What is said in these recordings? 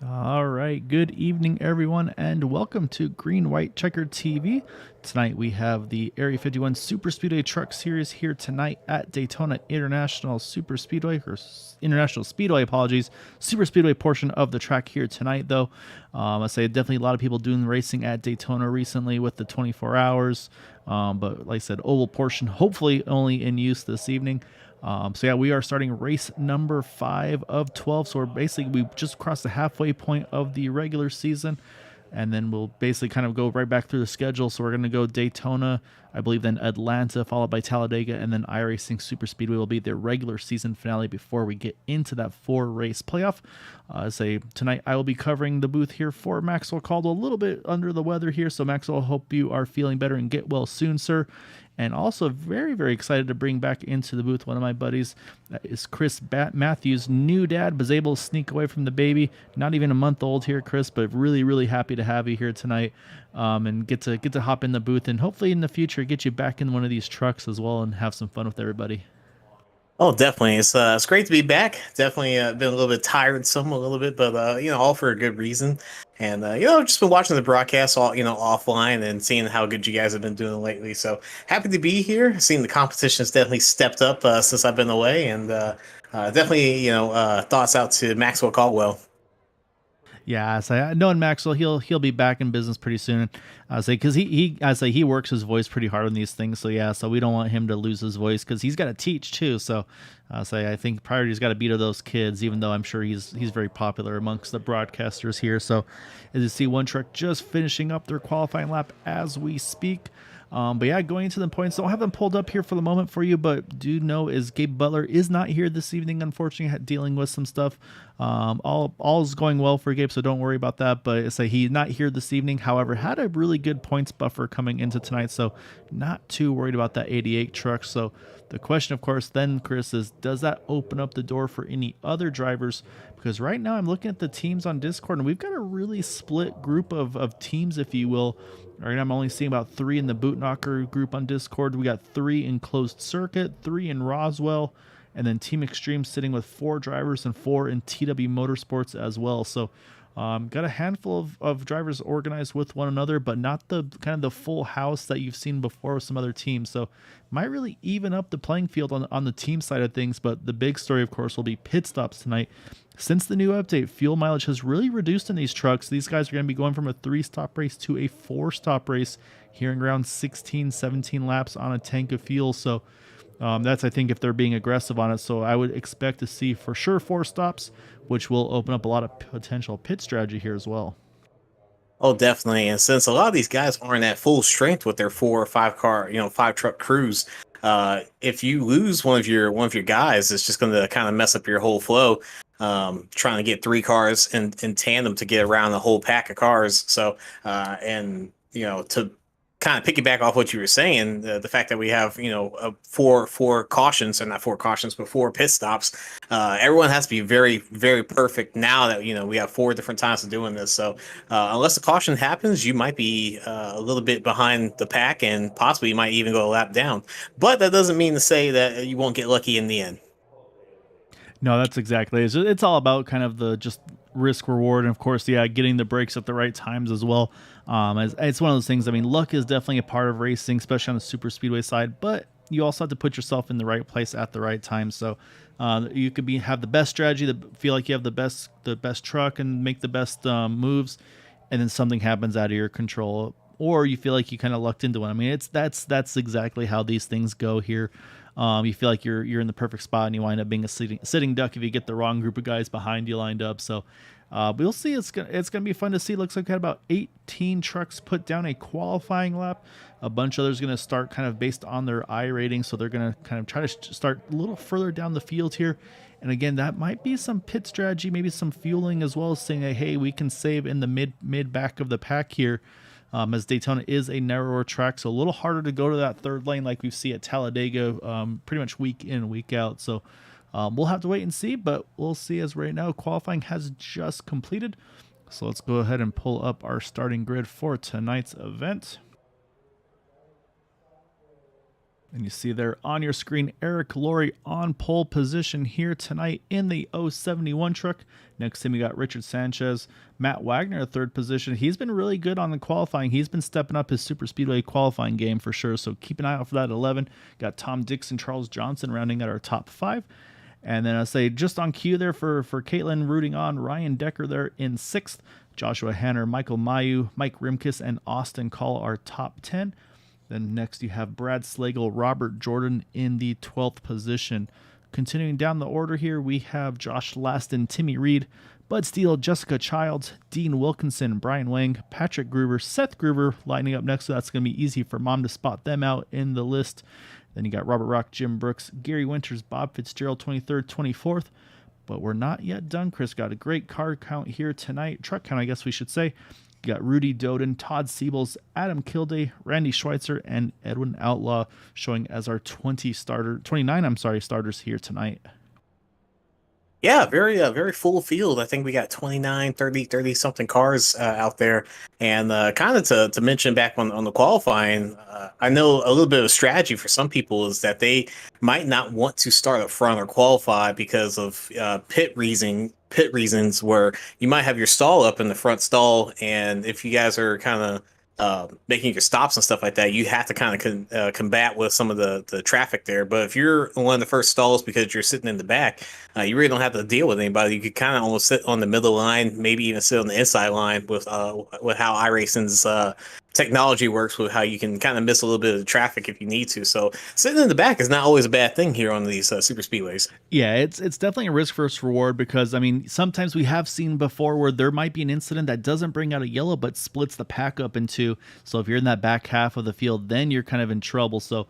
All right, good evening, everyone, and welcome to Green White Checkered TV. Tonight we have the Area 51 Super Speedway Truck Series here tonight at Daytona International Super Speedway, International Speedway, apologies. Super Speedway portion of the track here tonight, though. I say definitely a lot of people doing racing at Daytona recently with the 24 hours, but like I said, oval portion hopefully only in use this evening. So yeah, we are starting race number 5 of 12. So we just crossed the halfway point of the regular season, and then we'll basically kind of go right back through the schedule. So we're going to go Daytona, I believe, then Atlanta, followed by Talladega, and then iRacing Super Speedway will be their regular season finale before we get into that 4-race playoff. Tonight I will be covering the booth here for Maxwell Caldwell, a little bit under the weather here. So Maxwell, hope you are feeling better and get well soon, sir. And also very, very excited to bring back into the booth one of my buddies. That is Chris Matthews, new dad, was able to sneak away from the baby. Not even a month old here, Chris, but really, really happy to have you here tonight, and get to hop in the booth and hopefully in the future get you back in one of these trucks as well and have some fun with everybody. Oh, definitely. It's great to be back. Definitely been a little bit tired, some a little bit, but all for a good reason. And just been watching the broadcast all offline and seeing how good you guys have been doing lately. So happy to be here. Seeing the competition has definitely stepped up since I've been away, and definitely thoughts out to Maxwell Caldwell. Yeah, so knowing Maxwell, he'll be back in business pretty soon. I say because he works his voice pretty hard on these things. So yeah, so we don't want him to lose his voice because he's got to teach too. So I think priority's got to be to those kids. Even though I'm sure he's very popular amongst the broadcasters here. So as you see, one truck just finishing up their qualifying lap as we speak. But yeah, going into the points, don't have them pulled up here for the moment for you, but do know is Gabe Butler is not here this evening, unfortunately, dealing with some stuff. All is going well for Gabe, so don't worry about that. But say he's not here this evening. However, had a really good points buffer coming into tonight, so not too worried about that 88 truck. So the question, of course, then, Chris, is does that open up the door for any other drivers? Because right now I'm looking at the teams on Discord, and we've got a really split group of teams, if you will. Right now I'm only seeing about 3 in the Boot Knocker group on Discord. We got 3 in Closed Circuit, 3 in Roswell, and then Team Extreme sitting with 4 drivers and 4 in TW Motorsports as well. So got a handful of drivers organized with one another, but not the kind of the full house that you've seen before with some other teams. So might really even up the playing field on the team side of things. But the big story, of course, will be pit stops tonight. Since the new update, fuel mileage has really reduced in these trucks. These guys are going to be going from a 3-stop race to a 4-stop race, hearing around 16, 17 laps on a tank of fuel. So that's, I think, if they're being aggressive on it. So I would expect to see for sure 4 stops, which will open up a lot of potential pit strategy here as well. Oh, definitely. And since a lot of these guys aren't at full strength with their 4 or 5 car, 5 truck crews, if you lose one of your guys, it's just going to kind of mess up your whole flow. Trying to get 3 cars in tandem to get around the whole pack of cars. So, to kind of piggyback off what you were saying, the fact that we have four cautions, or not 4 cautions, but 4 pit stops. Everyone has to be very, very perfect now that we have 4 different times of doing this. So unless a caution happens, you might be a little bit behind the pack, and possibly you might even go a lap down. But that doesn't mean to say that you won't get lucky in the end. No, that's exactly it. It's all about kind of the just risk reward, and of course, yeah, getting the brakes at the right times as well. As it's one of those things. I mean, luck is definitely a part of racing, especially on the super speedway side. But you also have to put yourself in the right place at the right time. So you could have the best strategy, feel like you have the best truck, and make the best moves, and then something happens out of your control, or you feel like you kind of lucked into one. I mean, that's exactly how these things go here. You feel like you're in the perfect spot, and you wind up being a sitting duck if you get the wrong group of guys behind you lined up. So we'll see. It's gonna be fun to see. Looks like we had about 18 trucks put down a qualifying lap. A bunch of others going to start kind of based on their I rating, so they're going to kind of try to start a little further down the field here. And again, that might be some pit strategy, maybe some fueling, as well as saying, hey, we can save in the mid back of the pack here. As Daytona is a narrower track, so a little harder to go to that third lane like we see at Talladega pretty much week in, week out. So we'll have to wait and see, but we'll see. As right now, qualifying has just completed. So let's go ahead and pull up our starting grid for tonight's event. And you see there on your screen, Eric Laurie on pole position here tonight in the 071 truck. Next to him, we got Richard Sanchez. Matt Wagner, third position. He's been really good on the qualifying. He's been stepping up his super speedway qualifying game for sure. So keep an eye out for that at 11. Got Tom Dixon, Charles Johnson rounding out our top 5. And then I say just on cue there for Caitlin rooting on Ryan Decker there in 6th. Joshua Hanner, Michael Mayu, Mike Rimkus, and Austin Call our top 10. Then next you have Brad Slagle, Robert Jordan in the 12th position. Continuing down the order here, we have Josh Laston, Timmy Reed, Bud Steele, Jessica Childs, Dean Wilkinson, Brian Wang, Patrick Gruber, Seth Gruber lining up next, so that's going to be easy for Mom to spot them out in the list. Then you got Robert Rock, Jim Brooks, Gary Winters, Bob Fitzgerald, 23rd, 24th. But we're not yet done, Chris. Got a great car count here tonight. Truck count, I guess we should say. You got Rudy Doden, Todd Siebels, Adam Kilday, Randy Schweitzer, and Edwin Outlaw showing as our 29 starters here tonight. Yeah, very full field. I think we got 29, 30 something cars out there. And kind of to mention back on the qualifying, I know a little bit of a strategy for some people is that they might not want to start up front or qualify because of pit reasons where you might have your stall up in the front stall, and if you guys are kind of making your stops and stuff like that, you have to kind of combat with some of the traffic there. But if you're one of the first stalls because you're sitting in the back, you really don't have to deal with anybody. You could kind of almost sit on the middle line, maybe even sit on the inside line with how iRacing's technology works, with how you can kind of miss a little bit of the traffic if you need to. So sitting in the back is not always a bad thing here on these super speedways. Yeah, it's definitely a risk versus reward, because I mean sometimes we have seen before where there might be an incident that doesn't bring out a yellow but splits the pack up in two. So if you're in that back half of the field, then you're kind of in trouble. So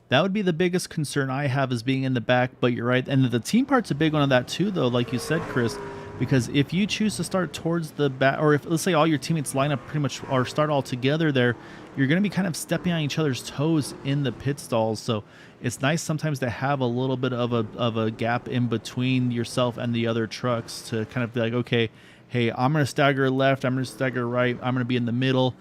that would be the biggest concern I have, is being in the back. But you're right, and the team part's a big one on that too, though, like you said, Chris. Because if you choose to start towards the back, or if let's say all your teammates line up pretty much or start all together there, you're going to be kind of stepping on each other's toes in the pit stalls. So it's nice sometimes to have a little bit of a gap in between yourself and the other trucks to kind of be like, okay, hey, I'm going to stagger left, I'm going to stagger right, I'm going to be in the middle,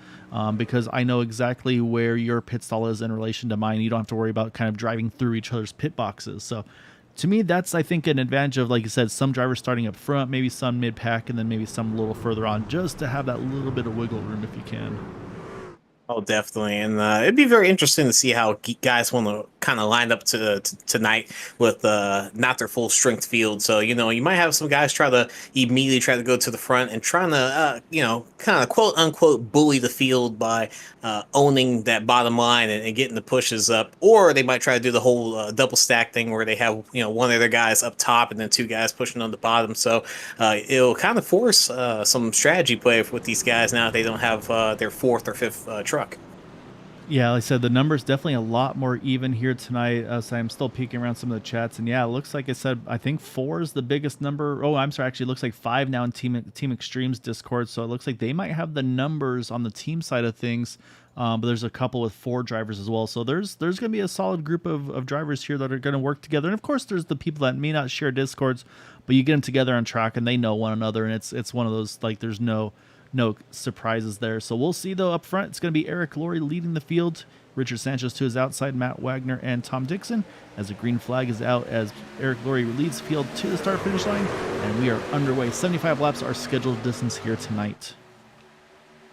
because I know exactly where your pit stall is in relation to mine. You don't have to worry about kind of driving through each other's pit boxes. So to me, that's, I think, an advantage of, like you said, some drivers starting up front, maybe some mid-pack, and then maybe some a little further on, just to have that little bit of wiggle room if you can. Oh, definitely. And it'd be very interesting to see how guys want to kind of line up to tonight with not their full strength field. So, you might have some guys immediately try to go to the front and trying to, kind of quote unquote bully the field by owning that bottom line and getting the pushes up. Or they might try to do the whole double stack thing where they have, one of their guys up top and then two guys pushing on the bottom. So it'll kind of force some strategy play with these guys now that they don't have their fourth or fifth truck. Yeah, like I said, the number's definitely a lot more even here tonight. So I'm still peeking around some of the chats, and yeah, it looks like I said, I think 4 is the biggest number. Oh, I'm sorry, actually, it looks like 5 now in Team Extreme's Discord. So it looks like they might have the numbers on the team side of things, but there's a couple with 4 drivers as well. So there's going to be a solid group of drivers here that are going to work together. And of course, there's the people that may not share Discords, but you get them together on track and they know one another, and it's one of those, like, there's no surprises there. So we'll see, though. Up front, it's going to be Eric Laurie leading the field, Richard Sanchez to his outside, Matt Wagner and Tom Dixon, as the green flag is out as Eric Laurie leads the field to the start finish line, and we are underway. 75 laps are scheduled distance here tonight.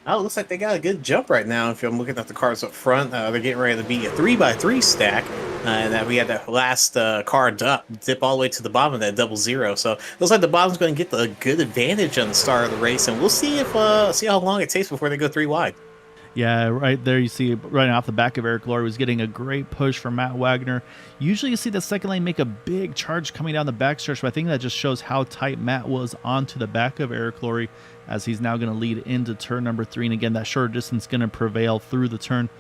Oh, it looks like they got a good jump right now. If I'm looking at the cars up front, they're getting ready to be a 3x3 stack. And that we had that last car dip all the way to the bottom of that 00. So it looks like the bottom's going to get a good advantage on the start of the race. And we'll see see how long it takes before they go 3 wide. Yeah, right there you see right off the back of Eric Laurie was getting a great push from Matt Wagner. Usually you see the second lane make a big charge coming down the backstretch, but I think that just shows how tight Matt was onto the back of Eric Laurie, as he's now going to lead into turn number 3. And again, that shorter distance going to prevail through the turn.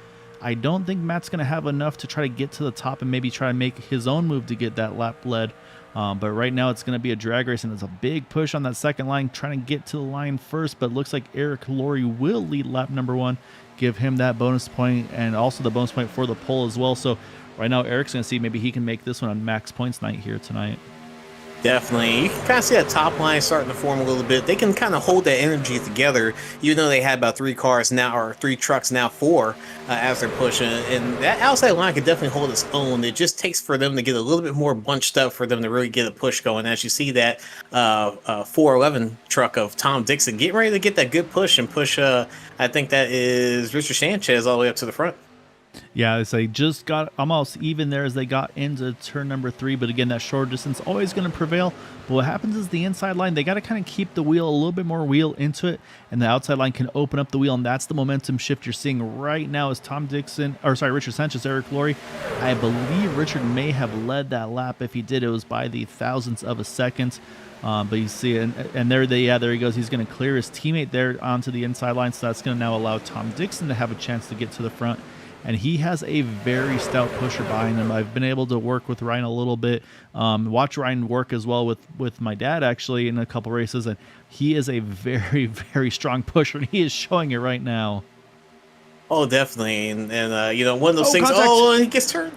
I don't think Matt's going to have enough to try to get to the top and maybe try to make his own move to get that lap lead. But right now it's going to be a drag race, and it's a big push on that second line, trying to get to the line first. But it looks like Eric Laurie will lead lap number 1, give him that bonus point, and also the bonus point for the pole as well. So right now Eric's going to see maybe he can make this one on max points night here tonight. Definitely. You can kind of see that top line starting to form a little bit. They can kind of hold that energy together, even though they had about three cars now, or three trucks now, four, as they're pushing. And that outside line could definitely hold its own. It just takes for them to get a little bit more bunched up for them to really get a push going. As you see that 411 truck of Tom Dixon getting ready to get that good push and push, I think that is Richard Sanchez all the way up to the front. Yeah, they just got almost even there as they got into turn number 3. But again, that short distance always going to prevail. But what happens is the inside line, they got to kind of keep the wheel a little bit more wheel into it, and the outside line can open up the wheel, and that's the momentum shift you're seeing right now as Tom Dixon, or sorry, Richard Sanchez, Eric Laurie. I believe Richard may have led that lap. If he did, it was by the thousandths of a second. But you see, and there there he goes. He's going to clear his teammate there onto the inside line, so that's going to now allow Tom Dixon to have a chance to get to the front. And he has a very stout pusher behind him. I've been able to work with Ryan a little bit, watch Ryan work as well with my dad actually in a couple races, and he is a very, very strong pusher, and he is showing it right now. Oh, definitely. And you know, one of those Oh, things, contact! oh, he gets turned.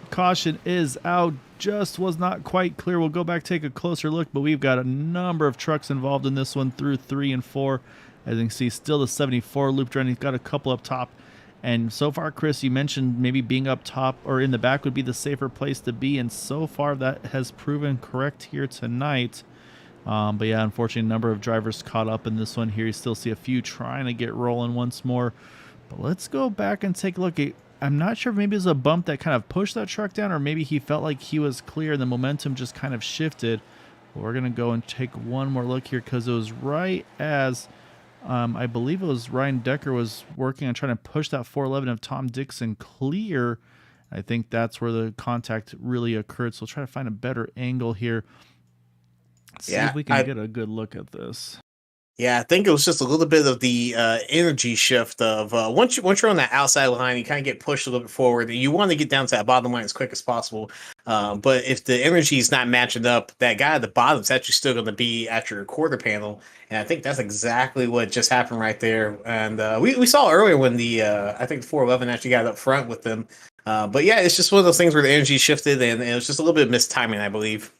Caution is out. Just was not quite clear. We'll go back, take a closer look, but we've got a number of trucks involved in this one through 3 and 4. As you can see, still the 74 loop run. He's got a couple up top. And so far, Chris, you mentioned maybe being up top or in the back would be the safer place to be. And so far, that has proven correct here tonight. But yeah, unfortunately, a number of drivers caught up in this one here. You still see a few trying to get rolling once more. But let's go back and take a look at, I'm not sure if maybe it was a bump that kind of pushed that truck down, or maybe he felt like he was clear and the momentum just kind of shifted. But we're going to go and take one more look here because it was right as I believe it was Ryan Decker was working on trying to push that 411 of Tom Dixon clear. I think that's where the contact really occurred. So we'll try to find a better angle here. See if we can get a good look at this. Yeah, I think it was just a little bit of the energy shift of once you're on that outside line, you kind of get pushed a little bit forward. You want to get down to that bottom line as quick as possible. But if the energy is not matching up, that guy at the bottom is actually still going to be at your quarter panel. And I think that's exactly what just happened right there. And we saw earlier when the I think the 411 actually got up front with them. But yeah, it's just one of those things where the energy shifted, and it was just a little bit of mistiming, I believe.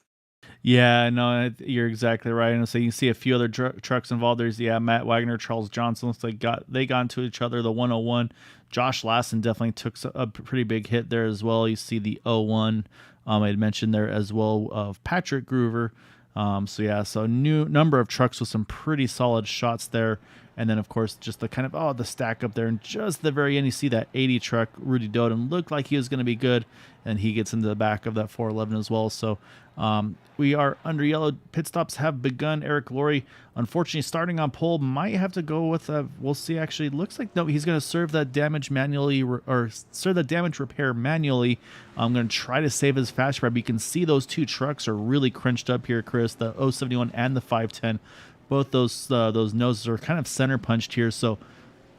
Yeah, no, you're exactly right. And so you can see a few other trucks involved. There's Matt Wagner, Charles Johnson. Looks like they got into each other. The 101, Josh Lassen definitely took a pretty big hit there as well. You see the 01, I had mentioned there as well of Patrick Groover. So new number of trucks with some pretty solid shots there. And then, of course, just the kind of, the stack up there. And just the very end, you see that 80 truck, Rudy Doden, looked like he was going to be good. And he gets into the back of that 411 as well. So we are under yellow. Pit stops have begun. Eric Laurie, unfortunately, starting on pole, might have to go with we'll see. Actually, looks like no, he's going to serve that damage manually or serve that damage repair manually. I'm going to try to save his fast rep. You can see those two trucks are really crunched up here, Chris. The 071 and the 510. Both those noses are kind of center punched here. So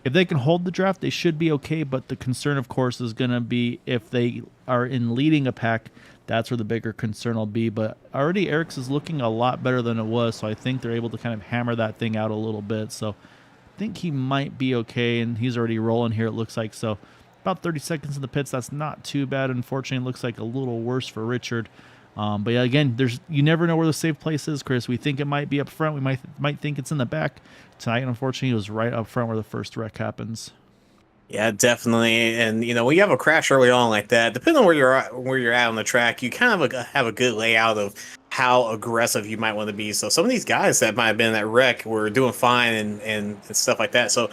if they can hold the draft, they should be okay. But the concern, of course, is going to be if they are in leading a pack. That's where the bigger concern will be. But already Eric's is looking a lot better than it was. So I think they're able to kind of hammer that thing out a little bit. So I think he might be okay. And he's already rolling here, it looks like. So about 30 seconds in the pits. That's not too bad. Unfortunately, it looks like a little worse for Richard. But yeah, again, you never know where the safe place is, Chris. We think it might be up front. We might think it's in the back. Tonight, unfortunately, it was right up front where the first wreck happens. Yeah, definitely. And you know, when you have a crash early on like that, depending on where you're at on the track, you kind of have a good layout of how aggressive you might want to be. So some of these guys that might have been in that wreck were doing fine and stuff like that. So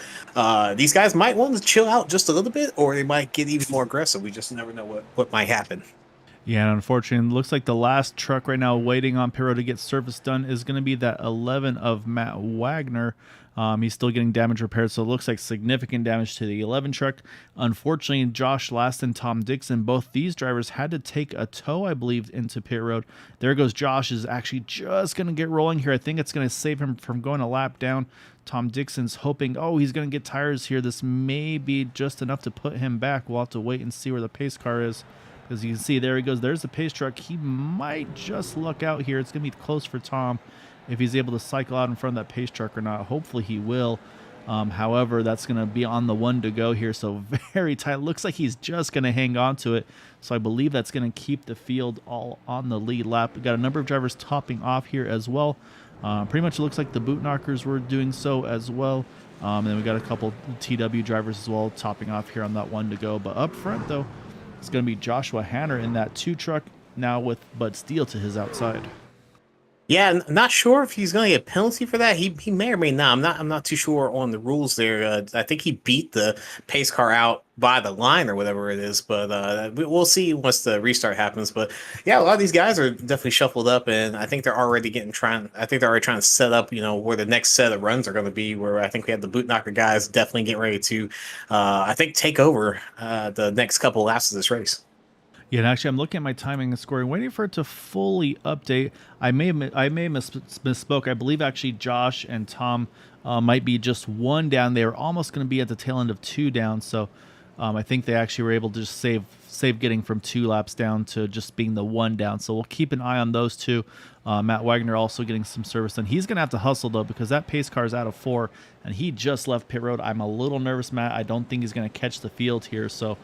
these guys might want to chill out just a little bit, or they might get even more aggressive. We just never know what might happen. Yeah, and unfortunately, it looks like the last truck right now waiting on Pirro to get service done is going to be that 11 of Matt Wagner. He's still getting damage repaired, so it looks like significant damage to the 11 truck. Unfortunately, Josh Last and Tom Dixon, both these drivers had to take a tow, I believe, into pit road. There goes Josh, is actually just going to get rolling here. I think it's going to save him from going a lap down. Tom Dixon's hoping, he's going to get tires here. This may be just enough to put him back. We'll have to wait and see where the pace car is. As you can see, there he goes. There's the pace truck. He might just luck out here. It's going to be close for Tom if he's able to cycle out in front of that pace truck or not. Hopefully he will. However, that's going to be on the one to go here, so very tight. Looks like he's just going to hang on to it. So I believe that's going to keep the field all on the lead lap. We've got a number of drivers topping off here as well. Pretty much looks like the boot knockers were doing so as well. And then we got a couple TW drivers as well topping off here on that one to go. But up front, though, it's going to be Joshua Hanner in that 2 truck now with Bud Steele to his outside. Yeah, not sure if he's going to get a penalty for that. He may or may not. I'm not too sure on the rules there. I think he beat the pace car out by the line or whatever it is, but we'll see once the restart happens. But yeah, a lot of these guys are definitely shuffled up, and I think they're already I think they're already trying to set up, where the next set of runs are going to be. Where I think we have the boot knocker guys definitely getting ready to, I think, take over the next couple laps of this race. Yeah, and actually, I'm looking at my timing and scoring, waiting for it to fully update. I may misspoke. I believe actually Josh and Tom might be just 1 down. They were almost going to be at the tail end of 2 down, so I think they actually were able to just save getting from 2 laps down to just being the 1 down. So we'll keep an eye on those 2. Matt Wagner also getting some service done. He's going to have to hustle, though, because that pace car is out of 4, and he just left pit road. I'm a little nervous, Matt. I don't think he's going to catch the field here, so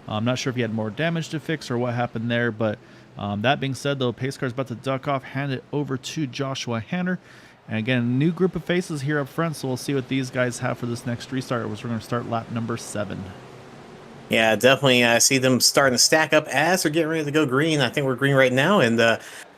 I'm not sure if he had more damage to fix or what happened there, but that being said, though, pace car's about to duck off, hand it over to Joshua Hanner. And again, new group of faces here up front, so we'll see what these guys have for this next restart, which we're going to start lap number 7. Yeah, definitely. I see them starting to stack up as they're getting ready to go green. I think we're green right now. And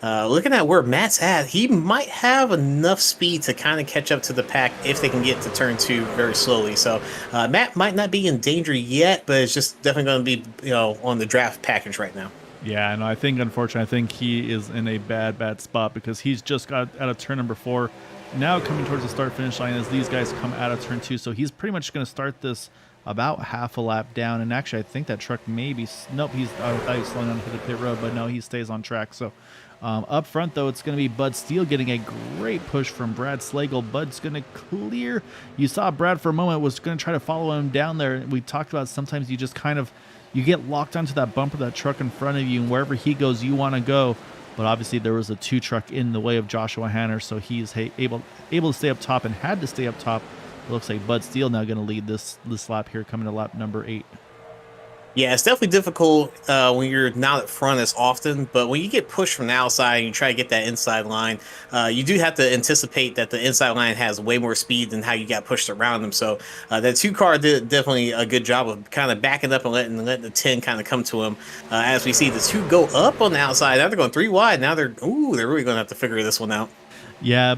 looking at where Matt's at, he might have enough speed to kind of catch up to the pack if they can get to turn 2 very slowly. So Matt might not be in danger yet, but it's just definitely going to be, on the draft package right now. Yeah, and I think, unfortunately, I think he is in a bad spot because he's just got out of turn number 4. Now coming towards the start-finish line as these guys come out of turn 2. So he's pretty much going to start this about half a lap down. And actually, I think that truck maybe... Nope, I thought he was slowing down to the pit road, but no, he stays on track. So up front, though, it's going to be Bud Steele getting a great push from Brad Slagle. Bud's going to clear. You saw Brad for a moment was going to try to follow him down there. We talked about sometimes you just kind of... You get locked onto that bumper, that truck in front of you, and wherever he goes, you want to go. But obviously, there was a 2 truck in the way of Joshua Hanner, so he's able to stay up top and had to stay up top. It looks like Bud Steele now going to lead this lap here, coming to lap number 8. Yeah, it's definitely difficult when you're not at front as often, but when you get pushed from the outside and you try to get that inside line, you do have to anticipate that the inside line has way more speed than how you got pushed around them. So that 2 car did definitely a good job of kind of backing up and letting the 10 kind of come to him. As we see the 2 go up on the outside, now they're going 3 wide. Now they're really going to have to figure this one out. Yeah,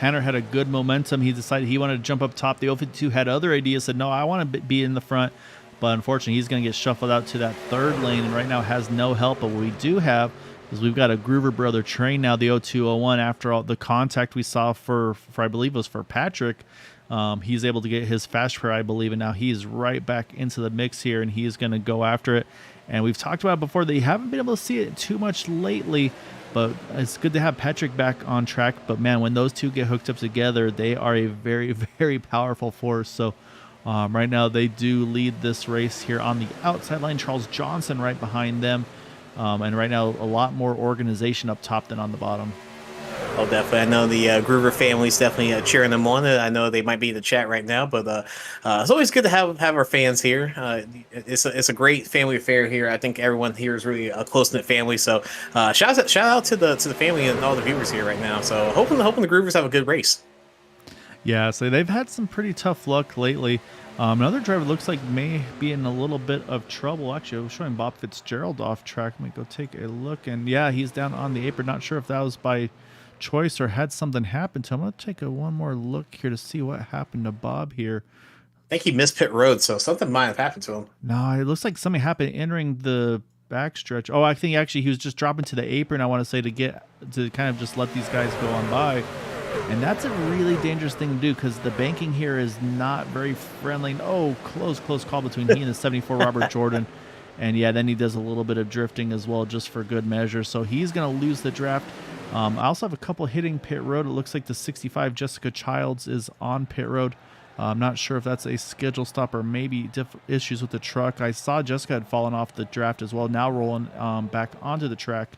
Hanner had a good momentum. He decided he wanted to jump up top. The 052 had other ideas, said, no, I want to be in the front. But unfortunately, he's going to get shuffled out to that 3rd lane and right now has no help. But what we do have is we've got a Groover Brother train now, the 0201. After all the contact we saw for I believe it was for Patrick, he's able to get his fast pair, I believe, and now he's right back into the mix here, and he's going to go after it. And we've talked about it before that you haven't been able to see it too much lately, but it's good to have Patrick back on track. But man, when those 2 get hooked up together, they are a very, very powerful force. So right now they do lead this race here on the outside line. Charles Johnson right behind them. And right now a lot more organization up top than on the bottom. Oh, definitely. I know the Groover family's definitely cheering them on. I know they might be in the chat right now, but it's always good to have our fans here. It's a great family affair here. I think everyone here is really a close-knit family. So shout out to the family and all the viewers here right now. So hoping the Groovers have a good race. Yeah, so they've had some pretty tough luck lately. Another driver looks like may be in a little bit of trouble. Actually, I was showing Bob Fitzgerald off track. Let me go take a look. And yeah, he's down on the apron. Not sure if that was by choice or had something happen to him. I'm going to take one more look here to see what happened to Bob here. I think he missed pit road, so something might have happened to him. No, it looks like something happened entering the backstretch. Oh, I think actually he was just dropping to the apron, I want to say, to kind of just let these guys go on by. And that's a really dangerous thing to do because the banking here is not very friendly. Oh, close call between he and the 74 Robert Jordan. And yeah, then he does a little bit of drifting as well just for good measure. So he's going to lose the draft. I also have a couple hitting pit road. It looks like the 65 Jessica Childs is on pit road. I'm not sure if that's a schedule stop or maybe issues with the truck. I saw Jessica had fallen off the draft as well, now rolling back onto the track.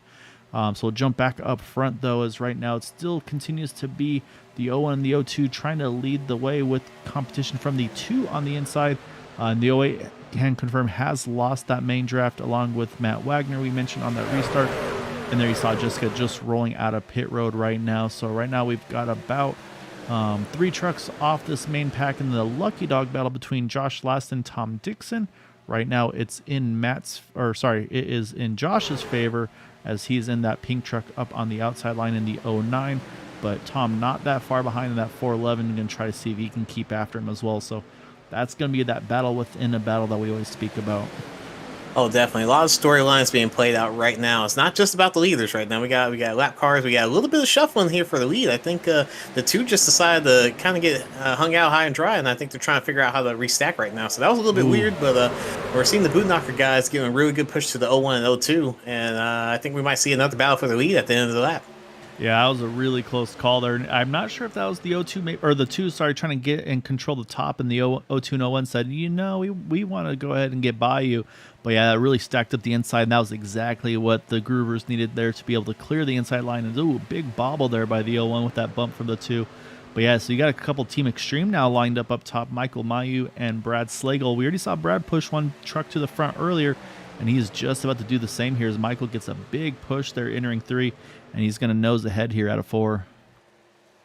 So we'll jump back up front though, as right now it still continues to be the O1 and the O2 trying to lead the way with competition from the 2 on the inside. And the O8 can confirm has lost that main draft along with Matt Wagner we mentioned on that restart. And there you saw Jessica just rolling out of pit road right now. So right now we've got about 3 trucks off this main pack in the lucky dog battle between Josh Last and Tom Dixon. Right now it's in it is in Josh's favor as he's in that pink truck up on the outside line in the 09. But Tom not that far behind in that 411, going to try to see if he can keep after him as well. So that's going to be that battle within a battle that we always speak about. Oh, definitely. A lot of storylines being played out right now. It's not just about the leaders right now. We got lap cars. We got a little bit of shuffling here for the lead. I think the 2 just decided to kind of get hung out high and dry, and I think they're trying to figure out how to restack right now. So that was a little bit weird, but we're seeing the boot knocker guys giving a really good push to the 01 and 02, and I think we might see another battle for the lead at the end of the lap. Yeah, that was a really close call there. I'm not sure if that was the O2 or the 2, sorry, trying to get and control the top, and the O2 and 01 said, we want to go ahead and get by you. But yeah, it really stacked up the inside, and that was exactly what the Groovers needed there to be able to clear the inside line. And ooh, big bobble there by the 01 with that bump from the 2. But yeah, so you got a couple Team Extreme now lined up top, Michael Mayu and Brad Slagle. We already saw Brad push one truck to the front earlier, and he's just about to do the same here as Michael gets a big push there entering 3, and he's going to nose ahead here out of 4.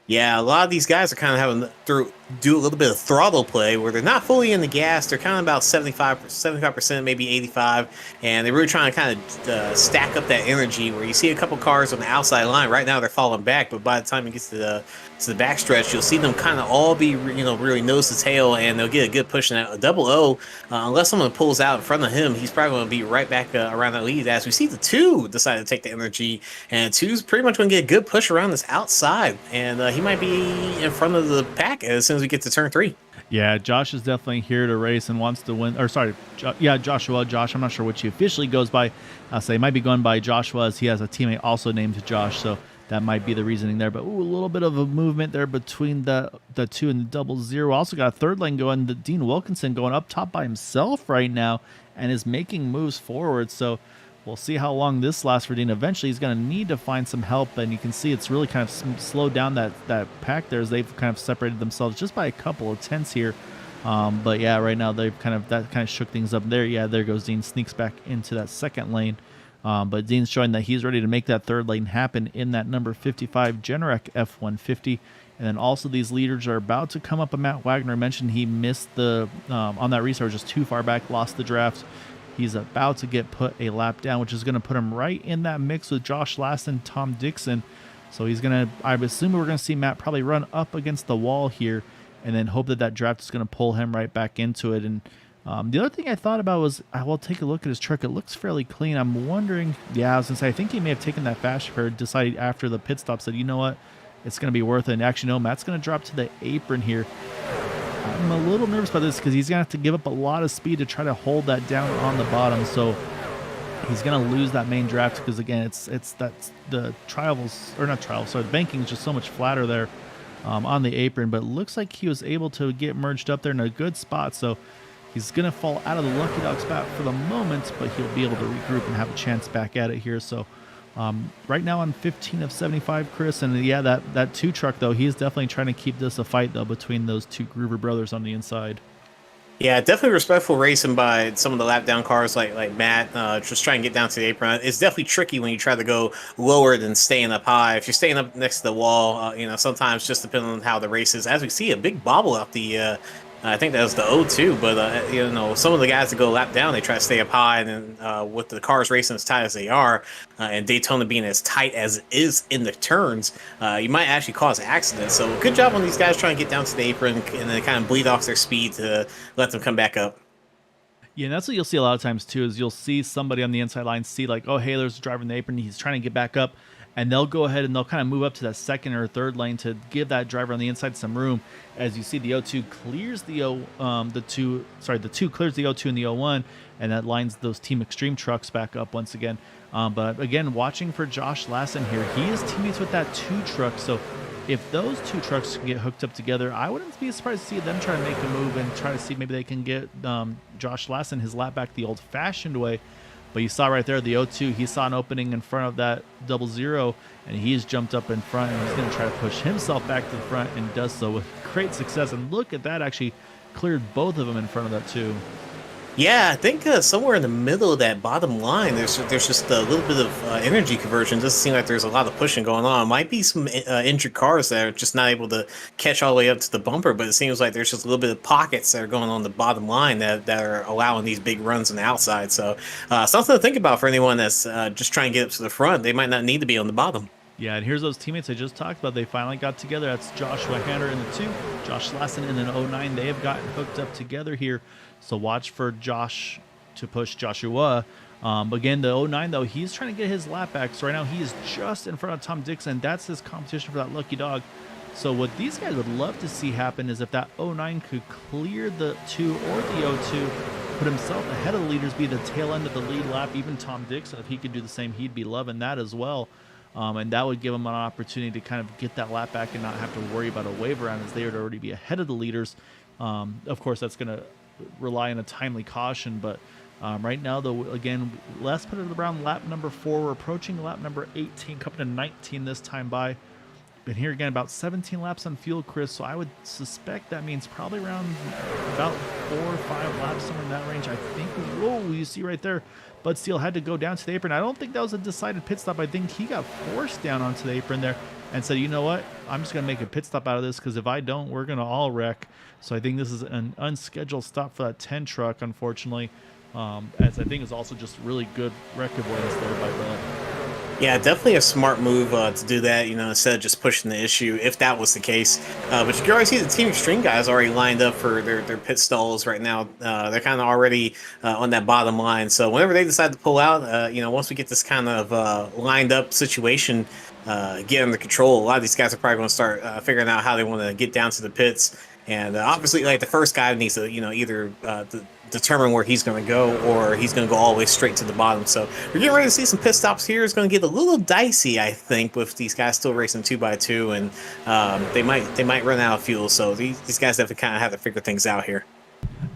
Yeah, a lot of these guys are kind of having to do a little bit of throttle play where they're not fully in the gas. They're kind of about 75%, maybe 85, and they're really trying to kind of stack up that energy where you see a couple cars on the outside line. Right now they're falling back, but by the time it gets to the backstretch, you'll see them kind of all be, really nose to tail, and they'll get a good push in that double O. Unless someone pulls out in front of him, he's probably going to be right back around that lead. As we see the 2 decide to take the energy, and 2's pretty much going to get a good push around this outside, and he might be in front of the pack as soon as we get to turn 3. Yeah, Josh is definitely here to race and wants to win. Or sorry, Josh. I'm not sure which he officially goes by. I'll say he might be going by Joshua, as he has a teammate also named Josh. So that might be the reasoning there. But ooh, a little bit of a movement there between the 2 and the 00. Also got a third lane going. The Dean Wilkinson going up top by himself right now and is making moves forward. So we'll see how long this lasts for Dean. Eventually, he's going to need to find some help, and you can see it's really kind of slowed down that pack there as they've kind of separated themselves just by a couple of tenths here. But yeah, right now that kind of shook things up there. Yeah, there goes Dean, sneaks back into that second lane. But Dean's showing that he's ready to make that third lane happen in that number 55 Generac F-150. And then also these leaders are about to come up. And Matt Wagner mentioned he missed the on that restart, just too far back, lost the draft. He's about to get put a lap down, which is going to put him right in that mix with Josh Last and Tom Dixon. So he's going to, I assume we're going to see Matt probably run up against the wall here and then hope that draft is going to pull him right back into it. And the other thing I thought about was, I will take a look at his truck. It looks fairly clean. I'm wondering, I was going to say, I think he may have taken that fast repair, decided after the pit stop, said, you know what, it's going to be worth it. And actually, no, Matt's going to drop to the apron here. I'm a little nervous about this because he's going to have to give up a lot of speed to try to hold that down on the bottom. So he's going to lose that main draft because, again, it's that the the banking is just so much flatter there on the apron. But it looks like he was able to get merged up there in a good spot. So he's going to fall out of the lucky dog spot for the moment, but he'll be able to regroup and have a chance back at it here. So right now on 15 of 75, Chris, and yeah, that 2 truck though, he's definitely trying to keep this a fight though between those 2 Groover brothers on the inside. Yeah, definitely respectful racing by some of the lap down cars like Matt, just trying to get down to the apron. It's definitely tricky when you try to go lower than staying up high. If you're staying up next to the wall, sometimes just depending on how the race is. As we see, a big bobble out the I think that was the O2, but some of the guys that go lap down, they try to stay up high, and then with the cars racing as tight as they are, and Daytona being as tight as it is in the turns, you might actually cause accidents. So good job on these guys trying to get down to the apron and then kind of bleed off their speed to let them come back up. Yeah, and that's what you'll see a lot of times too, is you'll see somebody on the inside line see like, oh, hey, there's a driver in the apron, he's trying to get back up. And they'll go ahead and they'll kind of move up to that second or third lane to give that driver on the inside some room. As you see, the O2 clears the 2 clears the O2 and the O1, and that lines those Team Extreme trucks back up once again. But again, watching for Josh Lassen here, he is teammates with that 2 truck. So if those 2 trucks can get hooked up together, I wouldn't be surprised to see them try to make a move and try to see maybe they can get Josh Lassen his lap back the old-fashioned way. But you saw right there the 0-2, he saw an opening in front of that 0-0, and he's jumped up in front, and he's going to try to push himself back to the front, and does so with great success. And look at that, actually cleared both of them in front of that too. Yeah, I think somewhere in the middle of that bottom line, there's just a little bit of energy conversion. Doesn't seem like there's a lot of pushing going on. Might be some injured cars that are just not able to catch all the way up to the bumper, but it seems like there's just a little bit of pockets that are going on the bottom line that are allowing these big runs on the outside. So something to think about for anyone that's just trying to get up to the front. They might not need to be on the bottom. Yeah, and here's those teammates I just talked about. They finally got together. That's Joshua Hanner in the 2, Josh Lassen in an 09. They have gotten hooked up together here. So watch for Josh to push Joshua. Again, the 09, though, he's trying to get his lap back. So right now he is just in front of Tom Dixon. That's his competition for that lucky dog. So what these guys would love to see happen is if that 09 could clear the 2 or the 02, put himself ahead of the leaders, be the tail end of the lead lap. Even Tom Dixon, if he could do the same, he'd be loving that as well. And that would give them an opportunity to kind of get that lap back and not have to worry about a wave around, as they would already be ahead of the leaders. Of course, that's going to rely on a timely caution, but right now, though, again, last put it around lap number 4. We're approaching lap number 18, coming to 19 this time by. Been here again about 17 laps on fuel, Chris, so I would suspect that means probably around about 4 or 5 laps, somewhere in that range. I think, whoa, you see right there, Bud Steele had to go down to the apron. I don't think that was a decided pit stop. I think he got forced down onto the apron there and said, you know what, I'm just going to make a pit stop out of this, because if I don't, we're going to all wreck. So I think this is an unscheduled stop for that 10 truck, unfortunately, as I think is also just really good wreck avoidance there by Bud. Yeah, definitely a smart move to do that, instead of just pushing the issue, if that was the case. But you can already see the Team Extreme guys already lined up for their pit stalls right now. They're kind of already on that bottom line. So whenever they decide to pull out, once we get this kind of lined up situation get under control, a lot of these guys are probably going to start figuring out how they want to get down to the pits. And obviously, like, the first guy needs to, either determine where he's going to go, or he's going to go all the way straight to the bottom. So we're getting ready to see some pit stops here. It's going to get a little dicey, I think, with these guys still racing 2x2, and they might run out of fuel. So these guys have to kind of have to figure things out here.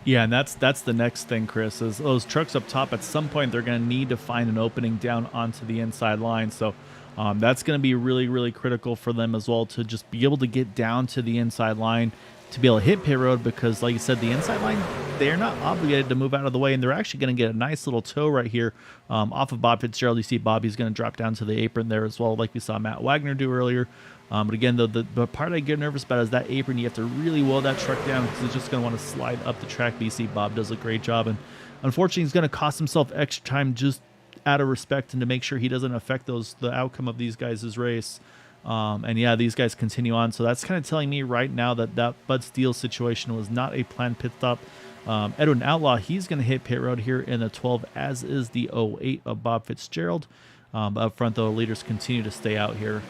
Yeah, and that's the next thing, Chris, is those trucks up top. At some point, they're going to need to find an opening down onto the inside line. So that's going to be really, really critical for them as well, to just be able to get down to the inside line, to be able to hit pit road, because like you said, the inside line, they're not obligated to move out of the way, and they're actually going to get a nice little tow right here off of Bob Fitzgerald. You see Bobby's going to drop down to the apron there as well, like we saw Matt Wagner do earlier. But again, the part I get nervous about is that apron. You have to really wheel that truck down, because it's just going to want to slide up the track. But you see Bob does a great job, and unfortunately he's going to cost himself extra time just out of respect and to make sure he doesn't affect the outcome of these guys' race. And yeah, these guys continue on. So that's kind of telling me right now that Bud Steele situation was not a planned pit stop. Edwin Outlaw, he's going to hit pit road here in the 12, as is the 08 of Bob Fitzgerald. Up front, though, leaders continue to stay out here.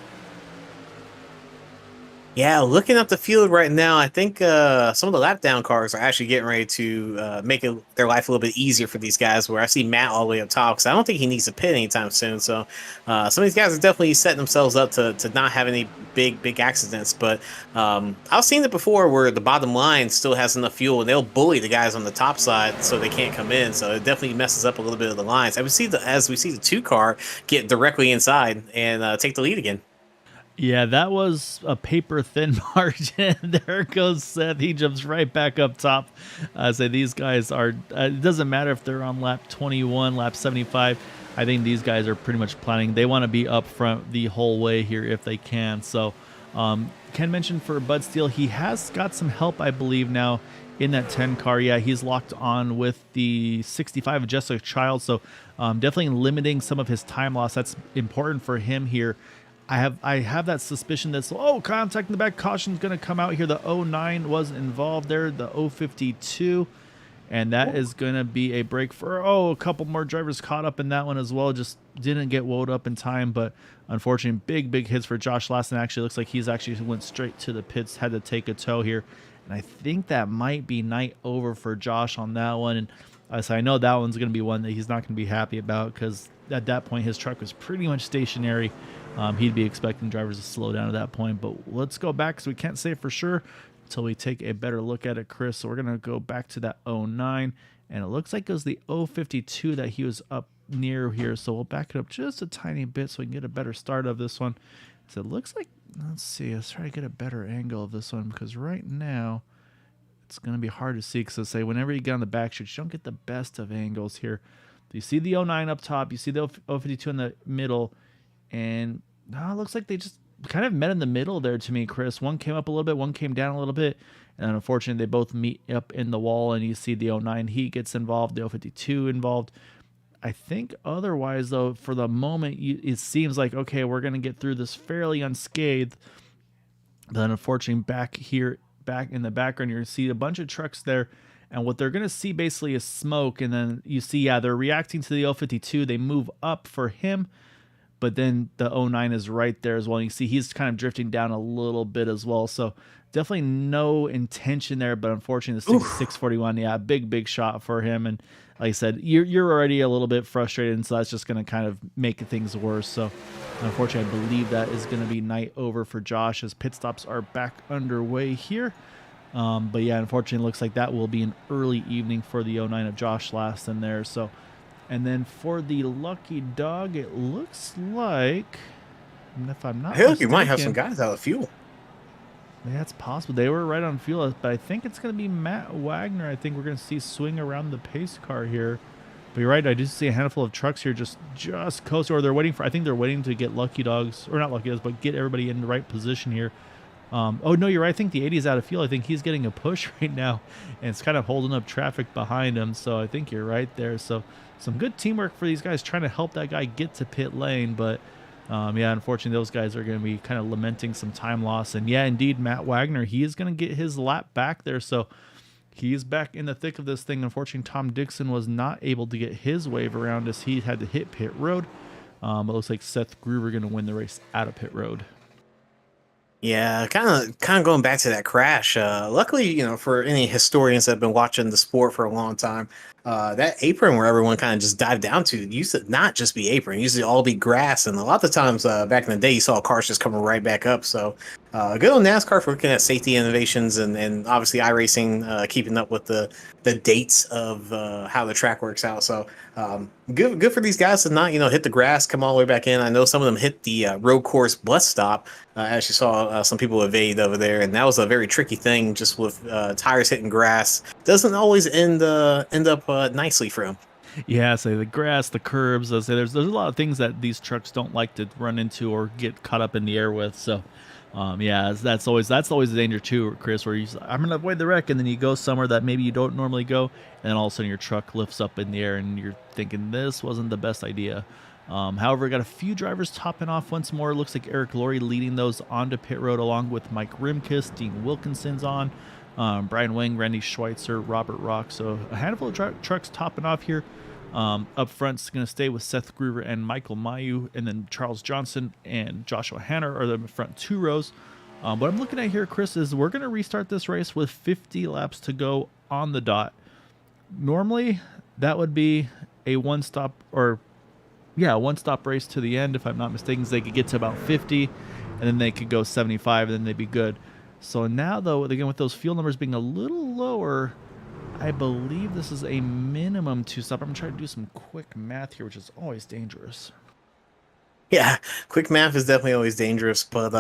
Yeah, looking at the field right now, I think some of the lap down cars are actually getting ready to make their life a little bit easier for these guys, where I see Matt all the way up top, because I don't think he needs to pit anytime soon. So some of these guys are definitely setting themselves up to not have any big accidents. But I've seen it before, where the bottom line still has enough fuel, and they'll bully the guys on the top side so they can't come in. So it definitely messes up a little bit of the lines. As we see the 2 car get directly inside and take the lead again. Yeah, that was a paper thin margin. There goes Seth. He jumps right back up top. I say these guys are, it doesn't matter if they're on lap 21, lap 75. I think these guys are pretty much planning. They want to be up front the whole way here if they can. So Ken mentioned for Bud Steele, he has got some help, I believe, now in that 10 car. Yeah, he's locked on with the 65 of Jessica Child. So definitely limiting some of his time loss. That's important for him here. I have that suspicion that, contact in the back, caution's going to come out here. The 09 was involved there, the 052, and that is going to be a break for, a couple more drivers caught up in that one as well. Just didn't get woed up in time, but unfortunately, big hits for Josh Lassen. Actually, looks like he's actually went straight to the pits, had to take a tow here, and I think that might be night over for Josh on that one. And so I know that one's going to be one that he's not going to be happy about, because at that point his truck was pretty much stationary. He'd be expecting drivers to slow down at that point. But let's go back, because we can't say for sure until we take a better look at it, Chris. So we're going to go back to that 09, and it looks like it was the 052 that he was up near here, so we'll back it up just a tiny bit so we can get a better start of this one. So it looks like, let's see, let's try to get a better angle of this one, because right now it's going to be hard to see, because I say whenever you get on the back stretch, you don't get the best of angles here. You see the 09 up top, you see the 052 in the middle, and it looks like they just kind of met in the middle there to me, Chris. One came up a little bit, one came down a little bit, and unfortunately they both meet up in the wall, and you see the 09 Heat gets involved, the 052 involved. I think otherwise, though, for the moment, it seems like, okay, we're going to get through this fairly unscathed. Then unfortunately back in the background, you're going to see a bunch of trucks there, and what they're going to see basically is smoke, and then you see, they're reacting to the 052. They move up for him, but then the 09 is right there as well. And you see he's kind of drifting down a little bit as well. So definitely no intention there, but unfortunately the 641, big shot for him. And like I said, you're already a little bit frustrated, and so that's just going to kind of make things worse. So unfortunately, I believe that is going to be night over for Josh, as pit stops are back underway here. But yeah, unfortunately, it looks like that will be an early evening for the 09 of Josh last in there. So, and then for the lucky dog, it looks like, if I'm not mistaken, you might have some guys out of fuel. Yeah, it's possible. They were right on fuel, but I think it's going to be Matt Wagner. I think we're going to see swing around the pace car here. But you're right, I do see a handful of trucks here just coast, or they're waiting for, I think they're waiting to get Lucky Dogs, or not Lucky Dogs, but get everybody in the right position here. Oh, no, you're right. I think the 80 is out of fuel. I think he's getting a push right now, and it's kind of holding up traffic behind him. So I think you're right there. So some good teamwork for these guys trying to help that guy get to pit lane. But yeah, unfortunately, those guys are going to be kind of lamenting some time loss. And yeah, indeed, Matt Wagner, he is going to get his lap back there. So he's back in the thick of this thing. Unfortunately, Tom Dixon was not able to get his wave around, as he had to hit pit road. It looks like Seth Groover going to win the race out of pit road. Yeah, kind of going back to that crash. Luckily, for any historians that have been watching the sport for a long time, that apron where everyone kind of just dived down to used to not just be apron, it used to all be grass. And a lot of times back in the day, you saw cars just coming right back up. So good on NASCAR for looking at safety innovations, and obviously iRacing keeping up with the dates of how the track works out. So good for these guys to not hit the grass, come all the way back in. I know some of them hit the road course bus stop, as you saw some people evade over there, and that was a very tricky thing, just with tires hitting grass. Doesn't always end up nicely for them. Yeah, so the grass, the curbs, I say there's a lot of things that these trucks don't like to run into or get caught up in the air with. So yeah, that's always the danger too, Chris, where I'm gonna avoid the wreck, and then you go somewhere that maybe you don't normally go, and then all of a sudden your truck lifts up in the air, and you're thinking this wasn't the best idea. However, got a few drivers topping off once more. Looks like Eric Laurie leading those onto pit road, along with Mike Rimkus, Dean Wilkinson's on, Brian Wing, Randy Schweitzer, Robert Rock. So a handful of trucks topping off here. Up front, it's going to stay with Seth Groover and Michael Mayu, and then Charles Johnson and Joshua Hanner are the front two rows. What I'm looking at here, Chris, is we're going to restart this race with 50 laps to go on the dot. Normally, that would be a one-stop race to the end, if I'm not mistaken. They could get to about 50, and then they could go 75, and then they'd be good. So now, though, again, with those fuel numbers being a little lower, I believe this is a minimum two-stop. I'm going to try to do some quick math here, which is always dangerous. Yeah, quick math is definitely always dangerous, but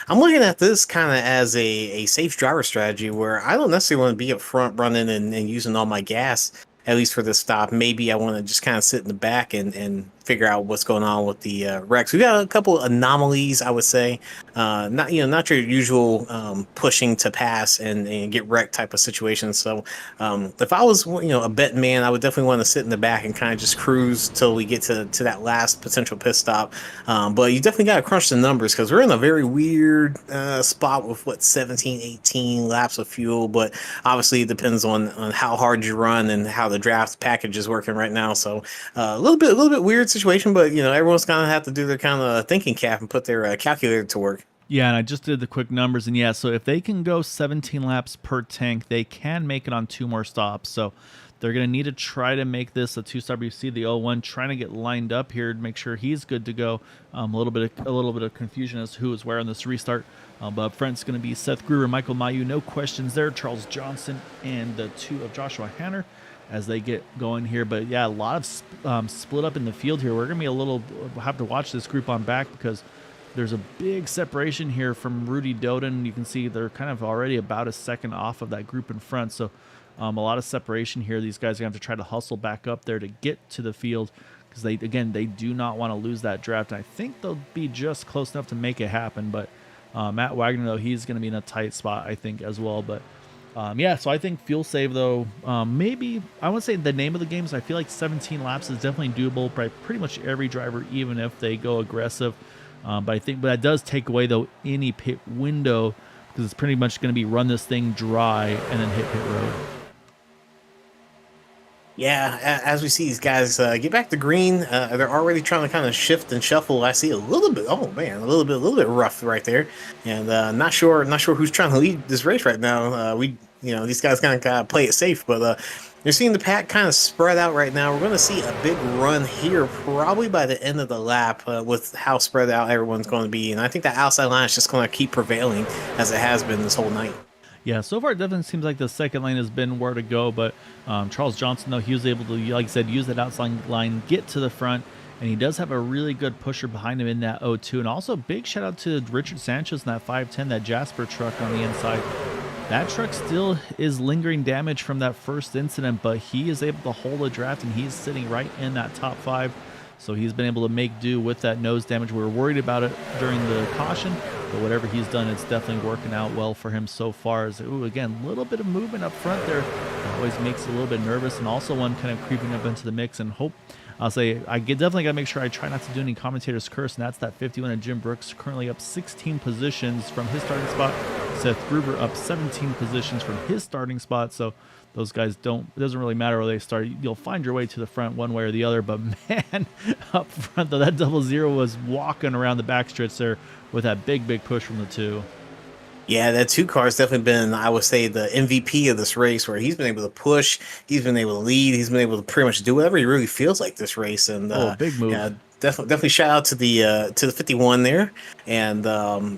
I'm looking at this kind of as a safe driver strategy, where I don't necessarily want to be up front running and using all my gas, at least for this stop. Maybe I want to just kind of sit in the back and figure out what's going on with the wrecks. We got a couple anomalies, I would say. Not your usual pushing to pass and get wrecked type of situations. So if I was a betting man, I would definitely want to sit in the back and kind of just cruise till we get to that last potential pit stop. But you definitely got to crunch the numbers, because we're in a very weird spot with 17, 18 laps of fuel. But obviously it depends on how hard you run and how the draft package is working right now. So a little bit weird situation, but everyone's gonna have to do their kind of thinking cap and put their calculator to work. Yeah, and I just did the quick numbers, and yeah, so if they can go 17 laps per tank, they can make it on 2 more stops. So they're going to need to try to make this a 2-stop. You see the 01 trying to get lined up here to make sure he's good to go. A little bit of confusion as to who is where on this restart. But up front, it's going to be Seth Groover, Michael Mayu, no questions there. Charles Johnson and the 2 of Joshua Hanner. as they get going here. But yeah, a lot of split up in the field here. We're gonna be have to watch this group on back because there's a big separation here from Rudy Doden. You can see they're kind of already about a second off of that group in front. So a lot of separation here. These guys are going to have to try to hustle back up there to get to the field because they do not want to lose that draft. And I think they'll be just close enough to make it happen. But Matt Wagner, though, he's going to be in a tight spot, I think, as well. But yeah, so I think fuel save, though, maybe I wouldn't say the name of the game. So I feel like 17 laps is definitely doable by pretty much every driver, even if they go aggressive. But that does take away, though, any pit window because it's pretty much going to be run this thing dry and then hit pit road. Yeah, as we see these guys get back to green, they're already trying to kind of shift and shuffle. I see a little bit. Oh man, a little bit rough right there, and not sure who's trying to lead this race right now. These guys kind of play it safe, but you're seeing the pack kind of spread out right now. We're going to see a big run here, probably by the end of the lap, with how spread out everyone's going to be, and I think that outside line is just going to keep prevailing as it has been this whole night. Yeah, so far it definitely seems like the second lane has been where to go, but Charles Johnson, though, he was able to, like I said, use that outside line, get to the front, and he does have a really good pusher behind him in that 0-2. And also, big shout out to Richard Sanchez in that 510, that Jasper truck on the inside. That truck still is lingering damage from that first incident, but he is able to hold a draft, and he's sitting right in that top 5. So he's been able to make do with that nose damage. We were worried about it during the caution, but whatever he's done, it's definitely working out well for him so far. Again, a little bit of movement up front there. It always makes it a little bit nervous, and also one kind of creeping up into the mix. And I'll say definitely got to make sure I try not to do any commentator's curse, and that's that 51 of Jim Brooks, currently up 16 positions from his starting spot. Seth Gruber up 17 positions from his starting spot. So those guys it doesn't really matter where they start. You'll find your way to the front one way or the other. But man, up front, though, that 00 was walking around the backstretch there with that big push from the 2. Yeah, that 2 car has definitely been, I would say, the MVP of this race, where he's been able to push, he's been able to lead, he's been able to pretty much do whatever he really feels like this race. And big move. Yeah, definitely shout out to the 51 there. And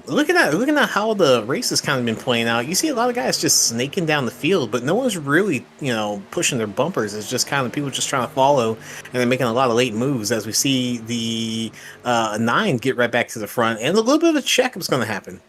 looking at how the race has kind of been playing out. You see a lot of guys just snaking down the field, but no one's really pushing their bumpers. It's just kind of people just trying to follow, and they're making a lot of late moves. As we see the 9 get right back to the front, and a little bit of a check-up's going to happen.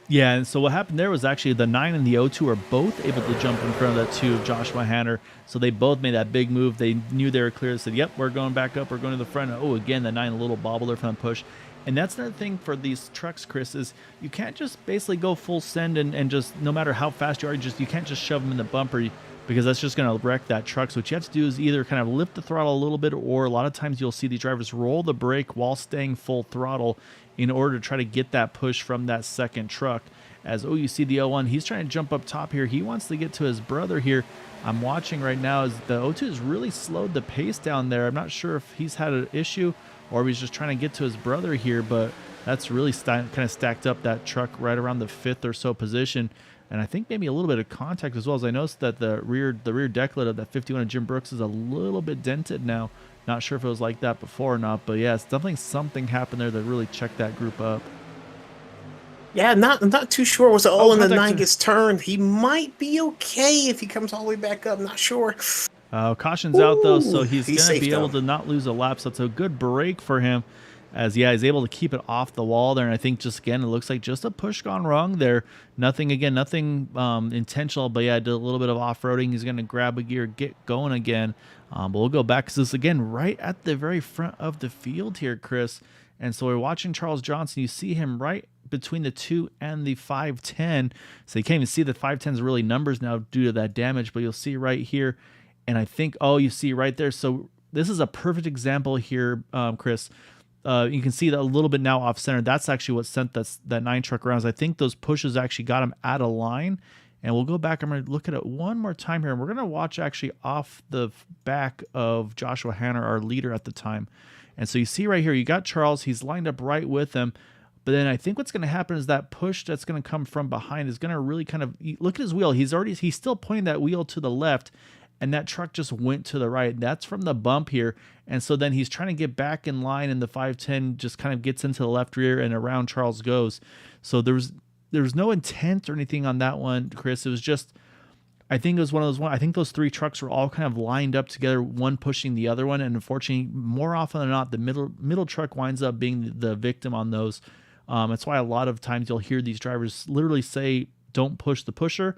Yeah, and so what happened there was actually the 9 and the 0-2 are both able to jump in front of that 2 of Joshua Hanner. So they both made that big move. They knew they were clear. They said, yep, we're going back up. We're going to the front. Oh, again, the 9, a little bobble there from the push. And that's another thing for these trucks, Chris, is you can't just basically go full send and just, no matter how fast you are, you can't just shove them in the bumper because that's just going to wreck that truck. So what you have to do is either kind of lift the throttle a little bit, or a lot of times you'll see these drivers roll the brake while staying full throttle in order to try to get that push from that second truck. You see the 01, he's trying to jump up top here. He wants to get to his brother here. I'm watching right now as the 02 has really slowed the pace down there. I'm not sure if he's had an issue or if he's just trying to get to his brother here, but that's really kind of stacked up that truck right around the 5th or so position. And I think maybe a little bit of contact as well, as I noticed that the rear decklet of that 51 of Jim Brooks is a little bit dented now. Not sure if it was like that before or not, but yeah, it's definitely something happened there that really checked that group up. Yeah, not too sure. Was it and the 9 gets turned? He might be okay if he comes all the way back up. Not sure. Caution's out, though, so he's going to be able to not lose a lap. So it's a good break for him as, he's able to keep it off the wall there. And I think just, again, it looks like just a push gone wrong there. Nothing intentional, but yeah, did a little bit of off-roading. He's going to grab a gear, get going again. But we'll go back because this, again, right at the very front of the field here, Chris. And so we're watching Charles Johnson. You see him right between the 2 and the 510. So you can't even see the 510's really numbers now due to that damage, but you'll see right here. And I think, you see right there. So this is a perfect example here, Chris. You can see that a little bit now off center. That's actually what sent that 9 truck around. I think those pushes actually got him out of line. And we'll go back. I'm going to look at it one more time here. And we're going to watch actually off the back of Joshua Hanner, our leader at the time. And so you see right here, you got Charles. He's lined up right with him. But then I think what's going to happen is that push that's going to come from behind is going to really kind of look at his wheel. He's still pointing that wheel to the left, and that truck just went to the right. That's from the bump here. And so then he's trying to get back in line, and the 510 just kind of gets into the left rear, and around Charles goes. So there was no intent or anything on that one, Chris. It was just I think it was one of those I think those three trucks were all kind of lined up together, one pushing the other one, and unfortunately, more often than not, the middle truck winds up being the victim on those. That's why a lot of times you'll hear these drivers literally say, "Don't push the pusher,"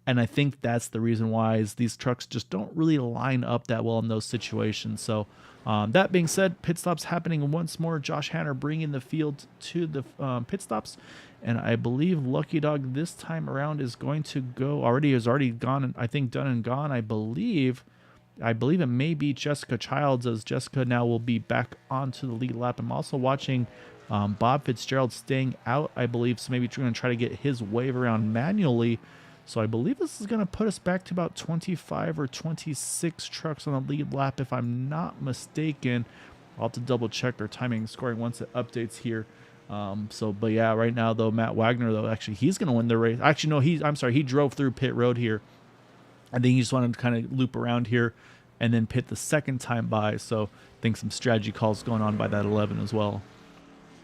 and I think that's the reason why is these trucks just don't really line up that well in those situations. So that being said, pit stops happening once more. Josh Hanner bringing the field to the pit stops. And I believe Lucky Dog this time around is going to go has already gone, and I think done and gone. I believe it may be Jessica Childs, as Jessica now will be back onto the lead lap. I'm also watching Bob Fitzgerald staying out, I believe, so maybe going to try to get his wave around manually. So I believe this is going to put us back to about 25 or 26 trucks on the lead lap, if I'm not mistaken. I'll have to double check their timing and scoring once it updates here. But yeah, right now though, Matt Wagner though, actually he's going to win the race. Actually, no, he drove through pit road here. I think he just wanted to kind of loop around here and then pit the second time by. So I think some strategy calls going on by that 11 as well.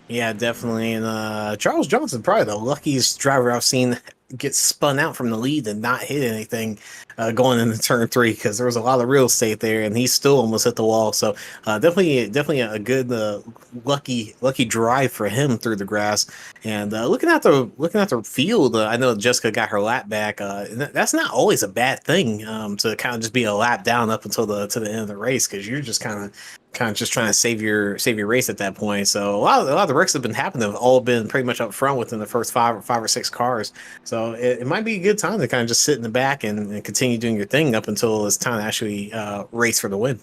Yeah, definitely. And Charles Johnson, probably the luckiest driver I've seen get spun out from the lead and not hit anything going into turn 3, because there was a lot of real estate there, and he still almost hit the wall. So definitely a good lucky drive for him through the grass. And looking at the field, I know Jessica got her lap back. That's not always a bad thing, to kind of just be a lap down up until to the end of the race, because you're just kind of just trying to save your race at that point. So a lot of the wrecks have been happening have all been pretty much up front within the first five or six cars. So it might be a good time to kind of just sit in the back and continue doing your thing up until it's time to actually race for the win.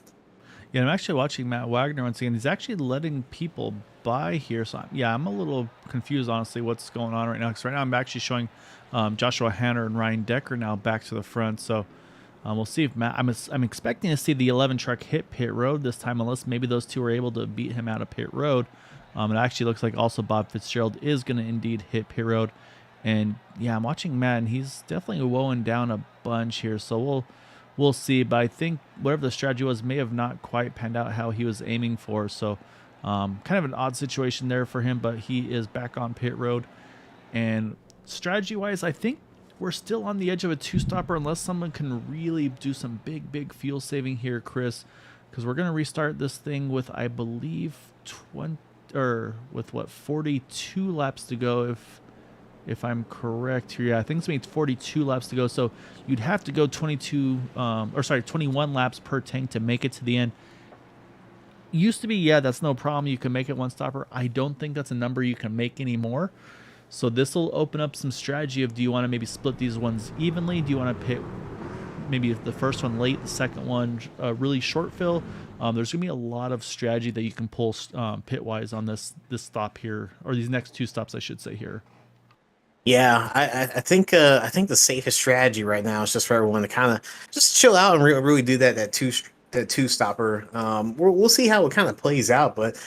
Yeah, I'm actually watching Matt Wagner once again. He's actually letting people by here. So I'm a little confused, honestly, what's going on right now. Because right now I'm actually showing Joshua Hanner and Ryan Decker now back to the front. So we'll see if Matt. I'm expecting to see the 11 truck hit pit road this time, unless maybe those two are able to beat him out of pit road. It actually looks like also Bob Fitzgerald is going to indeed hit pit road. And yeah, I'm watching Matt, and he's definitely woeing down a bunch here. So we'll see. But I think whatever the strategy was may have not quite panned out how he was aiming for. So kind of an odd situation there for him, but he is back on pit road. And strategy-wise, I think we're still on the edge of a two-stopper unless someone can really do some big fuel saving here, Chris, because we're going to restart this thing with, I believe, 42 laps to go, if I'm correct here. Yeah, I think it's going to be 42 laps to go. So you'd have to go 21 laps per tank to make it to the end. Used to be, yeah, that's no problem. You can make it one stopper. I don't think that's a number you can make anymore. So this will open up some strategy of, do you want to maybe split these ones evenly? Do you want to pit maybe the first one late, the second one really short fill? There's going to be a lot of strategy that you can pull pit-wise on this stop here, or these next two stops, I should say, here. Yeah, I think the safest strategy right now is just for everyone to kind of just chill out and really do that two stopper. We'll see how it kind of plays out, but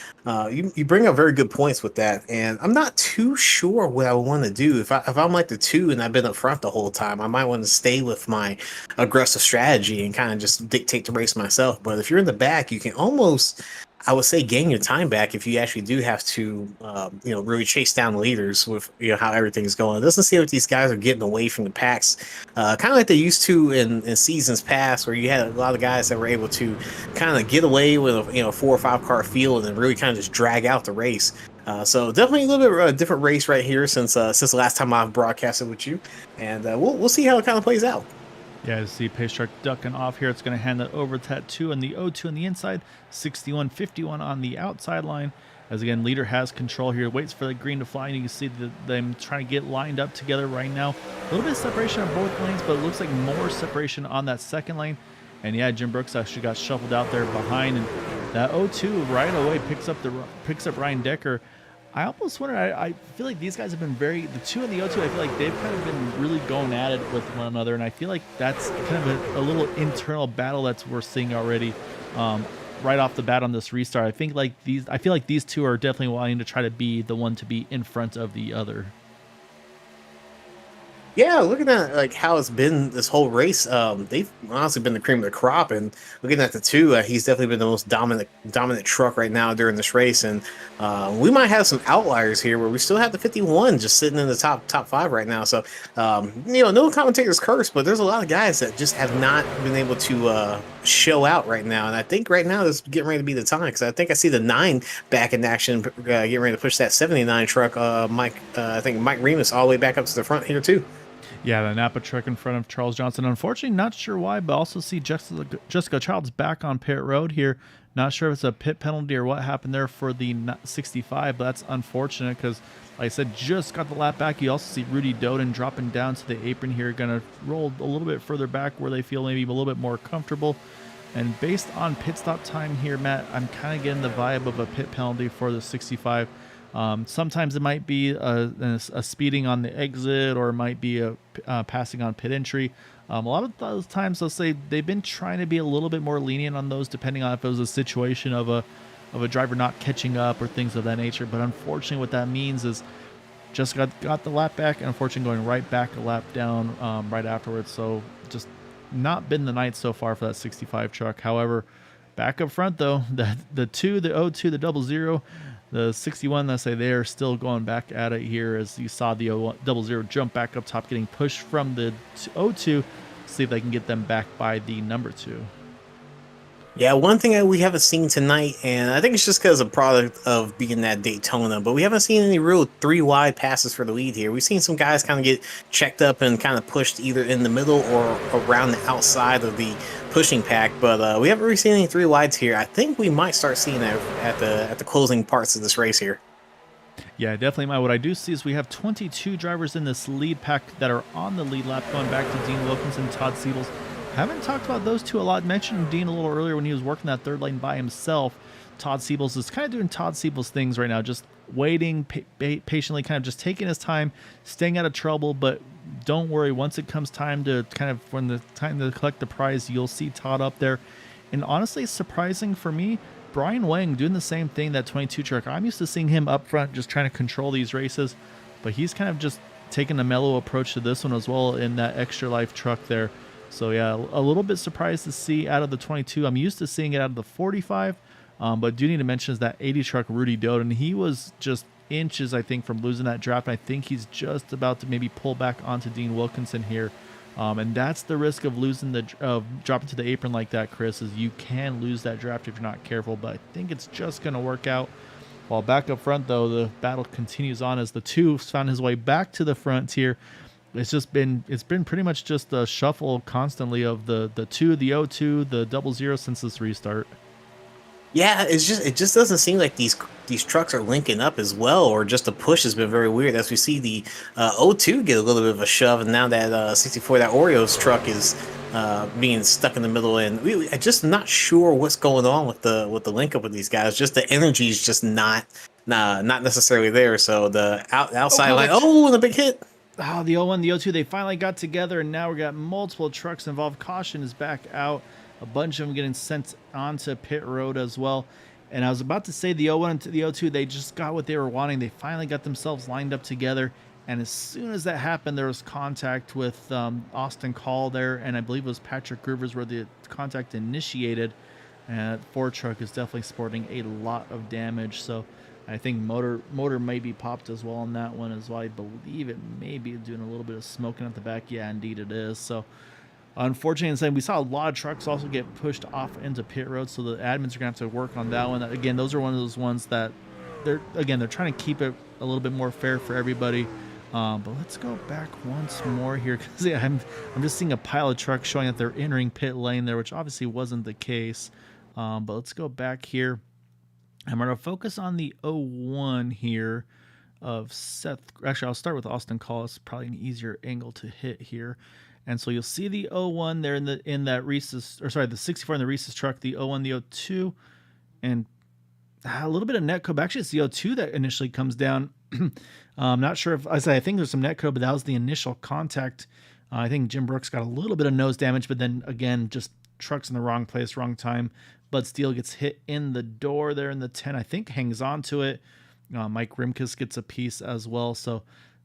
you bring up very good points with that, and I'm not too sure what I want to do. If I'm like the 2 and I've been up front the whole time, I might want to stay with my aggressive strategy and kind of just dictate the race myself. But if you're in the back, you can almost, I would say, gain your time back if you actually do have to, really chase down leaders with how everything's going. It doesn't seem like these guys are getting away from the packs, kind of like they used to in seasons past, where you had a lot of guys that were able to kind of get away with a 4 or 5 car field and really kind of just drag out the race. So definitely a little bit of a different race right here since the last time I've broadcasted with you, and we'll see how it kind of plays out. Yeah, you see Pace Truck ducking off here. It's going to hand that over to that 2 and the 0-2 on the inside, 61-51 on the outside line. As again, leader has control here, waits for the green to fly, and you can see them trying to get lined up together right now. A little bit of separation on both lanes, but it looks like more separation on that second lane. And yeah, Jim Brooks actually got shuffled out there behind, and that 0-2 right away picks up Ryan Decker. I almost wonder, I feel like these guys have been the 2 and the 0-2, I feel like they've kind of been really going at it with one another, and I feel like that's kind of a little internal battle that we're seeing already right off the bat on this restart. I feel like these two are definitely wanting to try to be the one to be in front of the other. Yeah, looking at like how it's been this whole race, they've honestly been the cream of the crop. And looking at the two, he's definitely been the most dominant truck right now during this race. And we might have some outliers here where we still have the 51 just sitting in the top five right now. So no commentators curse, but there's a lot of guys that just have not been able to show out right now. And I think right now is getting ready to be the time because I think I see the 9 back in action, getting ready to push that 79 truck. I think Mike Remus all the way back up to the front here too. Yeah, the Napa truck in front of Charles Johnson. Unfortunately, not sure why, but also see Jessica Childs back on pit road here. Not sure if it's a pit penalty or what happened there for the 65, but that's unfortunate because, like I said, just got the lap back. You also see Rudy Doden dropping down to the apron here, going to roll a little bit further back where they feel maybe a little bit more comfortable. And based on pit stop time here, Matt, I'm kind of getting the vibe of a pit penalty for the 65. Sometimes it might be a speeding on the exit, or it might be a passing on pit entry. A lot of those times, let's say they've been trying to be a little bit more lenient on those, depending on if it was a situation of a driver not catching up or things of that nature. But unfortunately, what that means is just got the lap back, and unfortunately going right back a lap down right afterwards. So just not been the night so far for that 65 truck. However, back up front though, the 2, the 02, the 00, the 61, let's say they're still going back at it here, as you saw the 00 jump back up top, getting pushed from the 02. See if they can get them back by the number 2. Yeah, one thing that we haven't seen tonight, and I think it's just because of product of being that Daytona, but we haven't seen any real 3 wide passes for the lead here. We've seen some guys kind of get checked up and kind of pushed either in the middle or around the outside of the pushing pack, but we haven't really seen any 3 wides here. I think we might start seeing that at the closing parts of this race here. Yeah, definitely. What I do see is we have 22 drivers in this lead pack that are on the lead lap, going back to Dean Wilkinson, Todd Siebels. Haven't talked about those two a lot. Mentioned Dean a little earlier when he was working that third lane by himself. Todd Siebels is kind of doing Todd Siebels things right now, just waiting patiently, kind of just taking his time, staying out of trouble. But don't worry, once it comes time to when the time to collect the prize, you'll see Todd up there. And honestly, it's surprising for me, Brian Wang doing the same thing, that 22 truck. I'm used to seeing him up front just trying to control these races, but he's kind of just taking a mellow approach to this one as well in that extra life truck there. So yeah, a little bit surprised to see out of the 22. I'm used to seeing it out of the 45, but do need to mention is that 80 truck Rudy Doden. He was just inches, I think, from losing that draft. I think he's just about to maybe pull back onto Dean Wilkinson here. And that's the risk of losing dropping to the apron like that, Chris, is you can lose that draft if you're not careful. But I think it's just going to work out. While back up front, though, the battle continues on as the 2 found his way back to the frontier. It's been pretty much just a shuffle constantly of the 2, the 02, the 00 since this restart. Yeah, it just doesn't seem like these trucks are linking up as well, or just the push has been very weird. As we see the 02 get a little bit of a shove, and now that 64, that Oreos truck is being stuck in the middle, and I'm just not sure what's going on with the link up with these guys. Just the energy is just not necessarily there. So the outside line, and a big hit. Oh, the 01, the 02, they finally got together, and now we got multiple trucks involved. Caution is back out. A bunch of them getting sent onto pit road as well. And I was about to say the 01 and the 02, they just got what they were wanting. They finally got themselves lined up together. And as soon as that happened, there was contact with Austin Call there, and I believe it was Patrick Groovers where the contact initiated. And that Ford truck is definitely sporting a lot of damage. So I think motor may be popped as well on that one as well. I believe it may be doing a little bit of smoking at the back. Yeah, indeed it is. So unfortunately, we saw a lot of trucks also get pushed off into pit road, so the admins are gonna have to work on that one. Again, those are one of those ones that they're trying to keep it a little bit more fair for everybody. But let's go back once more here, because yeah, I'm just seeing a pile of trucks showing that they're entering pit lane there, which obviously wasn't the case. But let's go back here. I'm going to focus on the 01 here of Seth. Actually, I'll start with Austin Call. It's probably an easier angle to hit here. And so you'll see the 01 there in that Reese's, or sorry, the 64 in the Reese's truck, the 01, the 02, and a little bit of netcode. Actually, it's the 02 that initially comes down. I'm not sure if I think there's some netcode, but that was the initial contact. I think Jim Brooks got a little bit of nose damage, but then again, just trucks in the wrong place, wrong time. Bud Steele gets hit in the door there in the 10, I think hangs on to it. Mike Rimkus gets a piece as well. So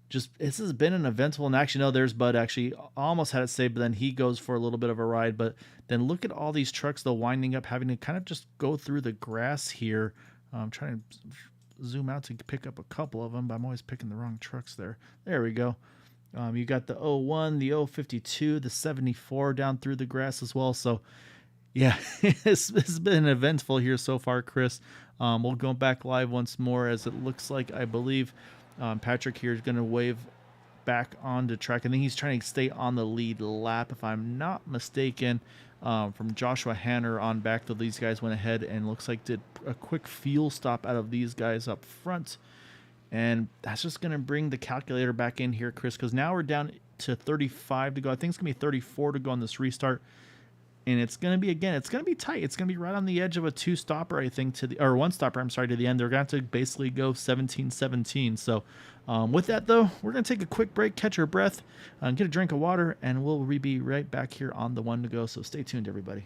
just this has been an eventful, and actually no, there's Bud actually almost had it saved, but then he goes for a little bit of a ride. But then look at all these trucks though winding up having to kind of just go through the grass here. I'm trying to zoom out to pick up a couple of them, but I'm always picking the wrong trucks there. There we go. You got the '01, the '52, the '74 down through the grass as well. So yeah, it's been eventful here so far, Chris. We'll go back live once more as it looks like I believe Patrick here is going to wave back onto track. I think he's trying to stay on the lead lap, if I'm not mistaken. From Joshua Hanner on back, though these guys went ahead and looks like did a quick fuel stop out of these guys up front. And that's just going to bring the calculator back in here, Chris, because now we're down to 35 to go. I think it's going to be 34 to go on this restart. And it's going to be, again, it's going to be tight. It's going to be right on the edge of a two-stopper, I think, or one-stopper, I'm sorry, to the end. They're going to have to basically go 17-17. So with that, though, we're going to take a quick break, catch our breath, get a drink of water, and we'll be right back here on the one to go. So stay tuned, everybody.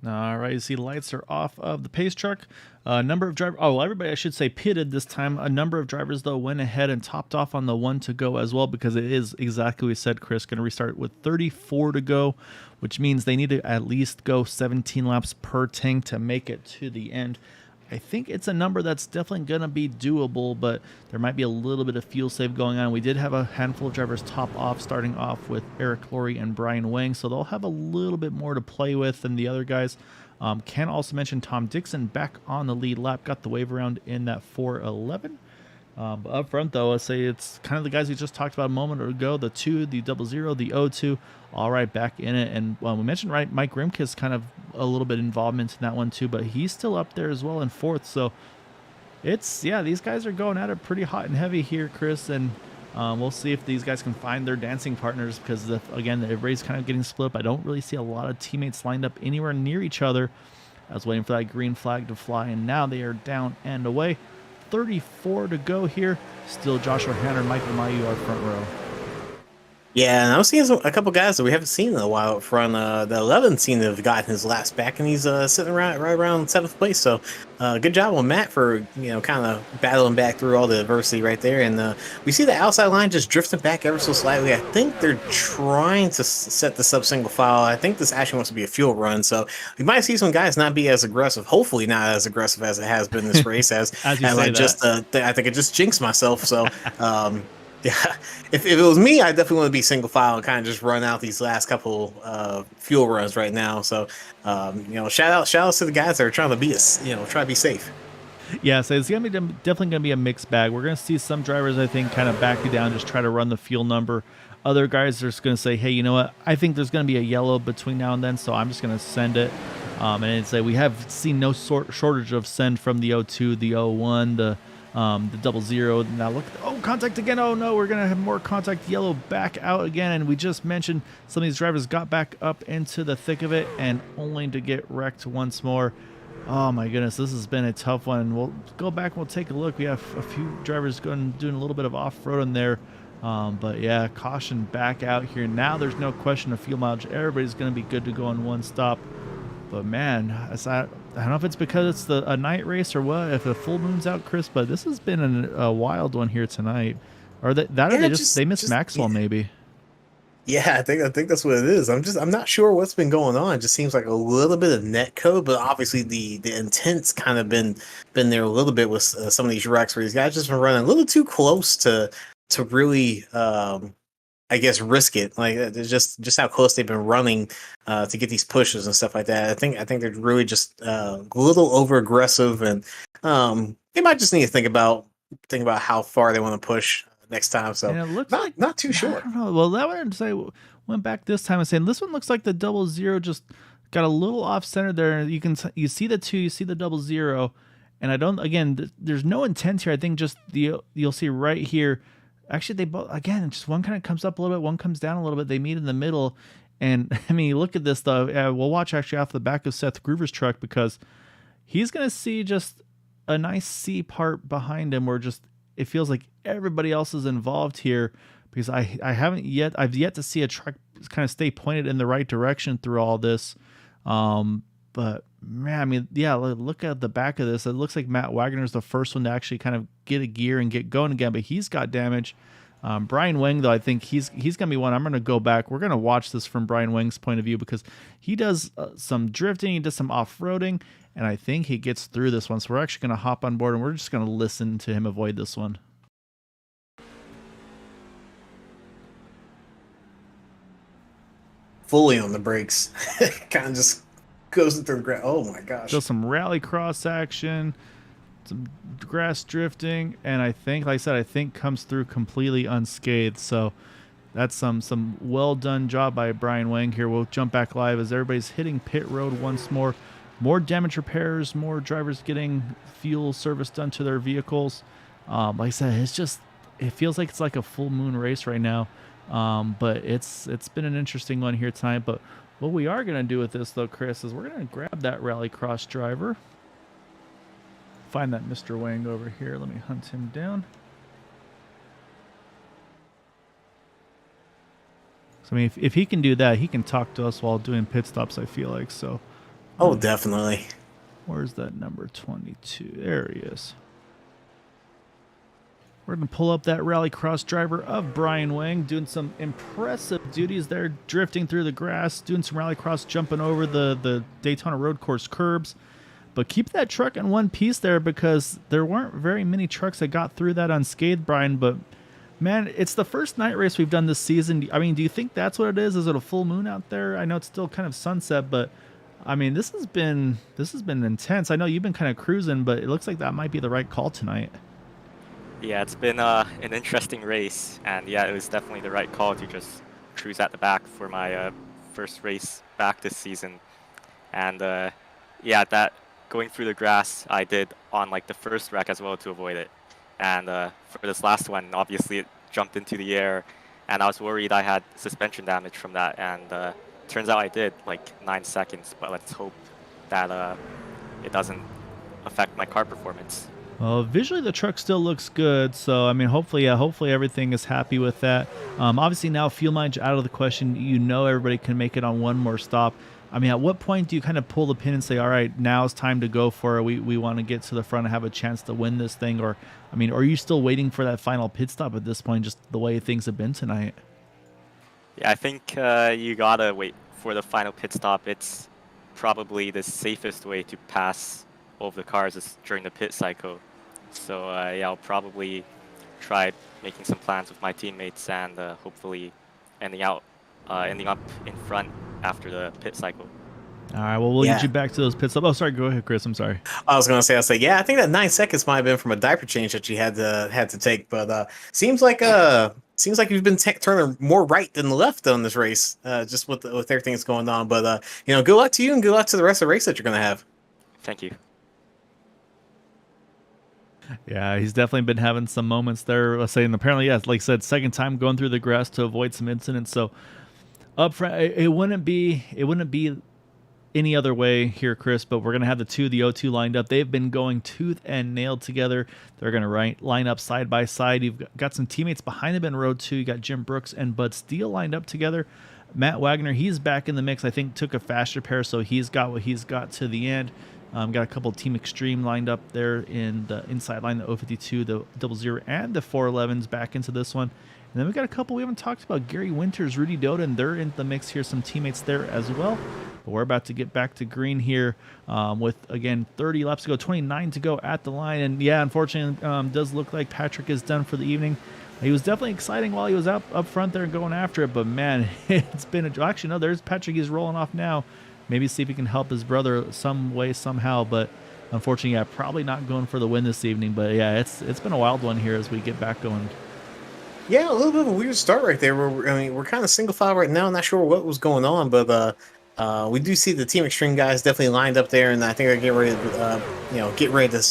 All right, you see lights are off of the pace truck. Number of drivers, oh, well, everybody, I should say, pitted this time. A number of drivers, though, went ahead and topped off on the one to go as well, because it is exactly what we said, Chris. Going to restart with 34 to go, which means they need to at least go 17 laps per tank to make it to the end. I think it's a number that's definitely going to be doable, but there might be a little bit of fuel save going on. We did have a handful of drivers top off, starting off with Eric Laurie and Brian Wang, so they'll have a little bit more to play with than the other guys. Can also mention Tom Dixon back on the lead lap, got the wave around in that 411. But up front, though, I'd say it's kind of the guys we just talked about a moment ago, the 2, the 00, the 02, all right, back in it. And we mentioned, right, Mike Rimke's kind of a little bit involvement in that one, too, but he's still up there as well in 4th. So it's, yeah, these guys are going at it pretty hot and heavy here, Chris, and we'll see if these guys can find their dancing partners, because, again, everybody's kind of getting split up. I don't really see a lot of teammates lined up anywhere near each other. I was waiting for that green flag to fly, and now they are down and away. 34 to go here. Still Joshua Hanner, Michael Mayu, our front row. Yeah, and I was seeing a couple guys that we haven't seen in a while up front. The 11 seemed to have gotten his laps back, and he's sitting right around 7th place. So good job on Matt for kind of battling back through all the adversity right there. And we see the outside line just drifting back ever so slightly. I think they're trying to set this up single file. I think this actually wants to be a fuel run, so we might see some guys not be as aggressive. Hopefully, not as aggressive as it has been this race. As you say I think I just jinxed myself. So. Yeah, if it was me, I definitely want to be single file and kind of just run out these last couple fuel runs right now. So, shout outs to the guys that are trying to be try to be safe. Yeah, so it's definitely gonna be a mixed bag. We're gonna see some drivers, I think, kind of back you down, just try to run the fuel number. Other guys are just gonna say, hey, you know what? I think there's gonna be a yellow between now and then, so I'm just gonna send it. And say we have seen no shortage of send from the 02, the 01, the the double zero. Now look, oh, contact again. Oh no, we're going to have more contact. Yellow back out again. And we just mentioned some of these drivers got back up into the thick of it and only to get wrecked once more. Oh my goodness, this has been a tough one. We'll go back and we'll take a look. We have a few drivers doing a little bit of off-road in there. But yeah, caution back out here. Now there's no question of fuel mileage. Everybody's going to be good to go on one stop. But man, I don't know if it's because it's a night race or what, if the full moon's out, Chris, but this has been a wild one here tonight. Or that Yeah, or they missed Maxwell maybe. Yeah, I think that's what it is. I'm not sure what's been going on. It just seems like a little bit of net code, but obviously the intent's kind of been there a little bit with some of these wrecks where these guys just been running a little too close to really I guess risk it. Like just how close they've been running to get these pushes and stuff like that. I think they're really just a little over aggressive, and they might just need to think about how far they want to push next time. So And it looks not too sure. I don't know. Well, that one went back this time and saying this one looks like the double zero just got a little off center there. You see the two, you see the double zero, and I don't. Again, there's no intent here. I think just you'll see right here. Actually, they both again. Just one kind of comes up a little bit, one comes down a little bit. They meet in the middle, and I mean, look at this though. We'll watch actually off the back of Seth Groover's truck because he's gonna see just a nice C part behind him where just it feels like everybody else is involved here because I've yet to see a truck kind of stay pointed in the right direction through all this. But man, I mean, yeah, look at the back of this. It looks like Matt Wagner's the first one to actually kind of get a gear and get going again, but he's got damage. Brian Wing, though, I think he's gonna be one. I'm gonna go back. We're gonna watch this from Brian Wing's point of view because he does some drifting, he does some off-roading, and I think he gets through this one. So we're actually gonna hop on board and we're just gonna listen to him avoid this one. Fully on the brakes, kind of just goes into the ground. Oh my gosh! Does some rally cross action, some grass drifting, and I think, like I said, I think comes through completely unscathed. So that's some well done job by Brian Wang here. We'll jump back live as everybody's hitting pit road once more. More damage repairs, more drivers getting fuel service done to their vehicles. Like I said, it feels like it's like a full moon race right now. But it's been an interesting one here tonight. But what we are gonna do with this though, Chris, is we're gonna grab that rallycross driver. Find that Mr. Wang over here. Let me hunt him down. So, I mean, if he can do that, he can talk to us while doing pit stops, I feel like. So, Oh, definitely. where's that number 22? There he is. We're going to pull up that rallycross driver of Brian Wang, doing some impressive duties there, drifting through the grass, doing some rallycross, jumping over the Daytona road course curbs. But keep that truck in one piece there because there weren't very many trucks that got through that unscathed, Brian. But man, it's the first night race we've done this season. I mean, do you think that's what it is? Is it a full moon out there? I know it's still kind of sunset, but I mean, this has been intense. I know you've been kind of cruising, but it looks like that might be the right call tonight. Yeah, it's been an interesting race, and yeah, it was definitely the right call to just cruise at the back for my first race back this season. And yeah, that going through the grass I did on like the first wreck as well to avoid it. And for this last one, obviously it jumped into the air, and I was worried I had suspension damage from that, and turns out I did, like 9 seconds, but let's hope that it doesn't affect my car performance. Well, visually the truck still looks good, so I mean, hopefully everything is happy with that. Obviously now fuel mileage out of the question. You know everybody can make it on one more stop. I mean, at what point do you kind of pull the pin and say, all right, now it's time to go for it. We want to get to the front and have a chance to win this thing? Or, I mean, are you still waiting for that final pit stop at this point, just the way things have been tonight? Yeah, I think you gotta wait for the final pit stop. It's probably the safest way to pass all of the cars is during the pit cycle. So yeah, I'll probably try making some plans with my teammates and hopefully ending up in front after the pit cycle. All right, well, we'll Yeah. get you back to those pit stops. Oh, sorry, go ahead, Chris. I'm sorry. I was gonna say, yeah, I think that 9 seconds might have been from a diaper change that you had to take, but seems like you've been turning more right than left on this race, just with everything that's going on. But you know, good luck to you and good luck to the rest of the race that you're gonna have. Thank you. Yeah, he's definitely been having some moments there. Saying apparently, yeah, like I said, second time going through the grass to avoid some incidents. So up front, it wouldn't be any other way here, Chris. But we're gonna have the O2 lined up. They've been going tooth and nail together. They're gonna line up side by side. You've got some teammates behind them in row 2. You got Jim Brooks and Bud Steele lined up together. Matt Wagner, he's back in the mix. I think took a faster pair, so he's got what he's got to the end. Got a couple Team Extreme lined up there in the inside line, the 052, the 00, and the 411s back into this one. And then we got a couple we haven't talked about. Gary Winters, Rudy Doden, they're in the mix here. Some teammates there as well. But we're about to get back to green here with, again, 30 laps to go, 29 to go at the line. And yeah, unfortunately, does look like Patrick is done for the evening. He was definitely exciting while he was up front there and going after it. But man, it's been actually, no, there's Patrick. He's rolling off now. Maybe see if he can help his brother some way, somehow. But unfortunately, yeah, probably not going for the win this evening. But yeah, it's been a wild one here as we get back going. Yeah, a little bit of a weird start right there. We're kind of single file right now. Not sure what was going on, but we do see the Team Extreme guys definitely lined up there, and I think they're getting ready to, get ready to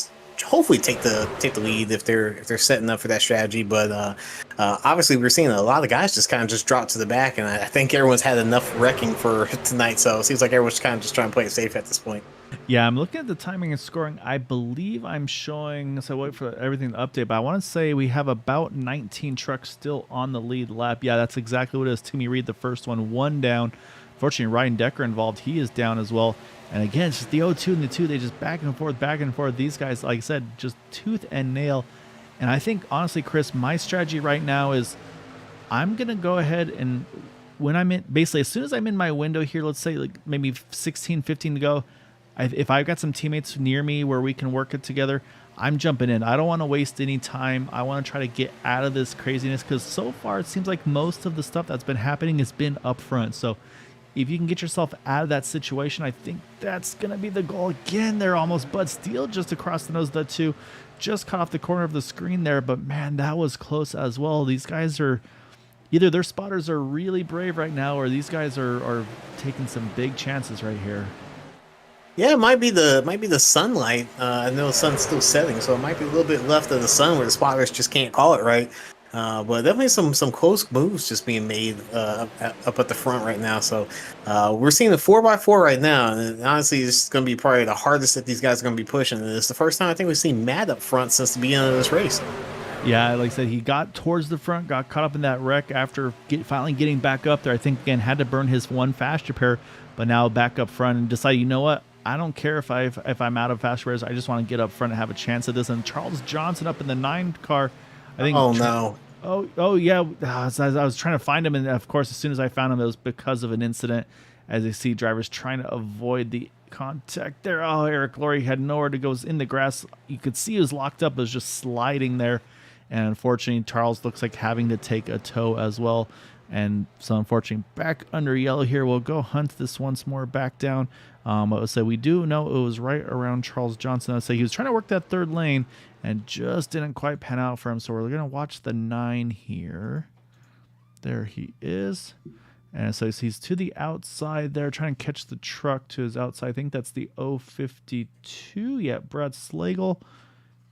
hopefully take the lead if they're setting up for that strategy. But obviously, we're seeing a lot of guys just drop to the back, and I think everyone's had enough wrecking for tonight. So it seems like everyone's kind of just trying to play it safe at this point. Yeah, I'm looking at the timing and scoring. I believe I'm showing, so wait for everything to update, but I want to say we have about 19 trucks still on the lead lap. Yeah, that's exactly what it is. Timmy Reed, the first one down. Fortunately, Ryan Decker involved. He is down as well. And again, it's just the O2 and the 2. They just back and forth. These guys, like I said, just tooth and nail. And I think, honestly, Chris, my strategy right now is I'm going to go ahead and when I'm in, basically, as soon as I'm in my window here, let's say like maybe 16, 15 to go, if I've got some teammates near me where we can work it together, I'm jumping in. I don't want to waste any time. I want to try to get out of this craziness because so far it seems like most of the stuff that's been happening has been up front. So if you can get yourself out of that situation, I think that's going to be the goal. Again, they're almost Bud Steele just across the nose of that too. Just cut off the corner of the screen there, but man, that was close as well. These guys are, either their spotters are really brave right now or these guys are taking some big chances right here. Yeah, it might be the sunlight. I know the sun's still setting, so it might be a little bit left of the sun where the spotters just can't call it right. But definitely some close moves just being made up at the front right now. So we're seeing the 4x4 right now, and honestly, it's going to be probably the hardest that these guys are going to be pushing. And it's the first time I think we've seen Matt up front since the beginning of this race. Yeah, like I said, he got towards the front, got caught up in that wreck after finally getting back up there. I think, again, had to burn his one faster pair, but now back up front and decide, you know what? I don't care if I'm out of fast pairs. I just want to get up front and have a chance at this. And Charles Johnson up in the 9 car. I think. Oh, no. Oh yeah. I was trying to find him, and of course, as soon as I found him, it was because of an incident. As you see, drivers trying to avoid the contact there. Oh, Eric Laurie had nowhere to go. It was in the grass. You could see he was locked up. It was just sliding there, and unfortunately, Charles looks like having to take a tow as well. And so, unfortunately, back under yellow here. We'll go hunt this once more back down. I would say we do know it was right around Charles Johnson. I would say he was trying to work that third lane and just didn't quite pan out for him. So we're going to watch the 9 here. There he is. And so he's to the outside there, trying to catch the truck to his outside. I think that's the 052. Yeah, Brad Slagle.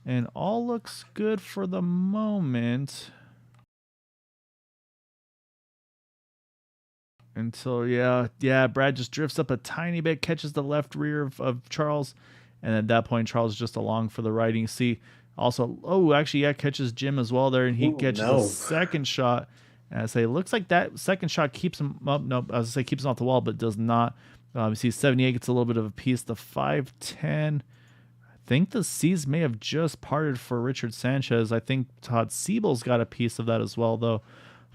And all looks good for the moment. Until, yeah, Brad just drifts up a tiny bit, catches the left rear of Charles, and at that point, Charles is just along for the ride. You see also, actually, catches Jim as well there, and he catches a second shot. And I say, it looks like that second shot keeps him up. No, I was say keeps him off the wall, but does not. You see 78 gets a little bit of a piece. The 510, I think the C's may have just parted for Richard Sanchez. I think Todd Siebel's got a piece of that as well, though.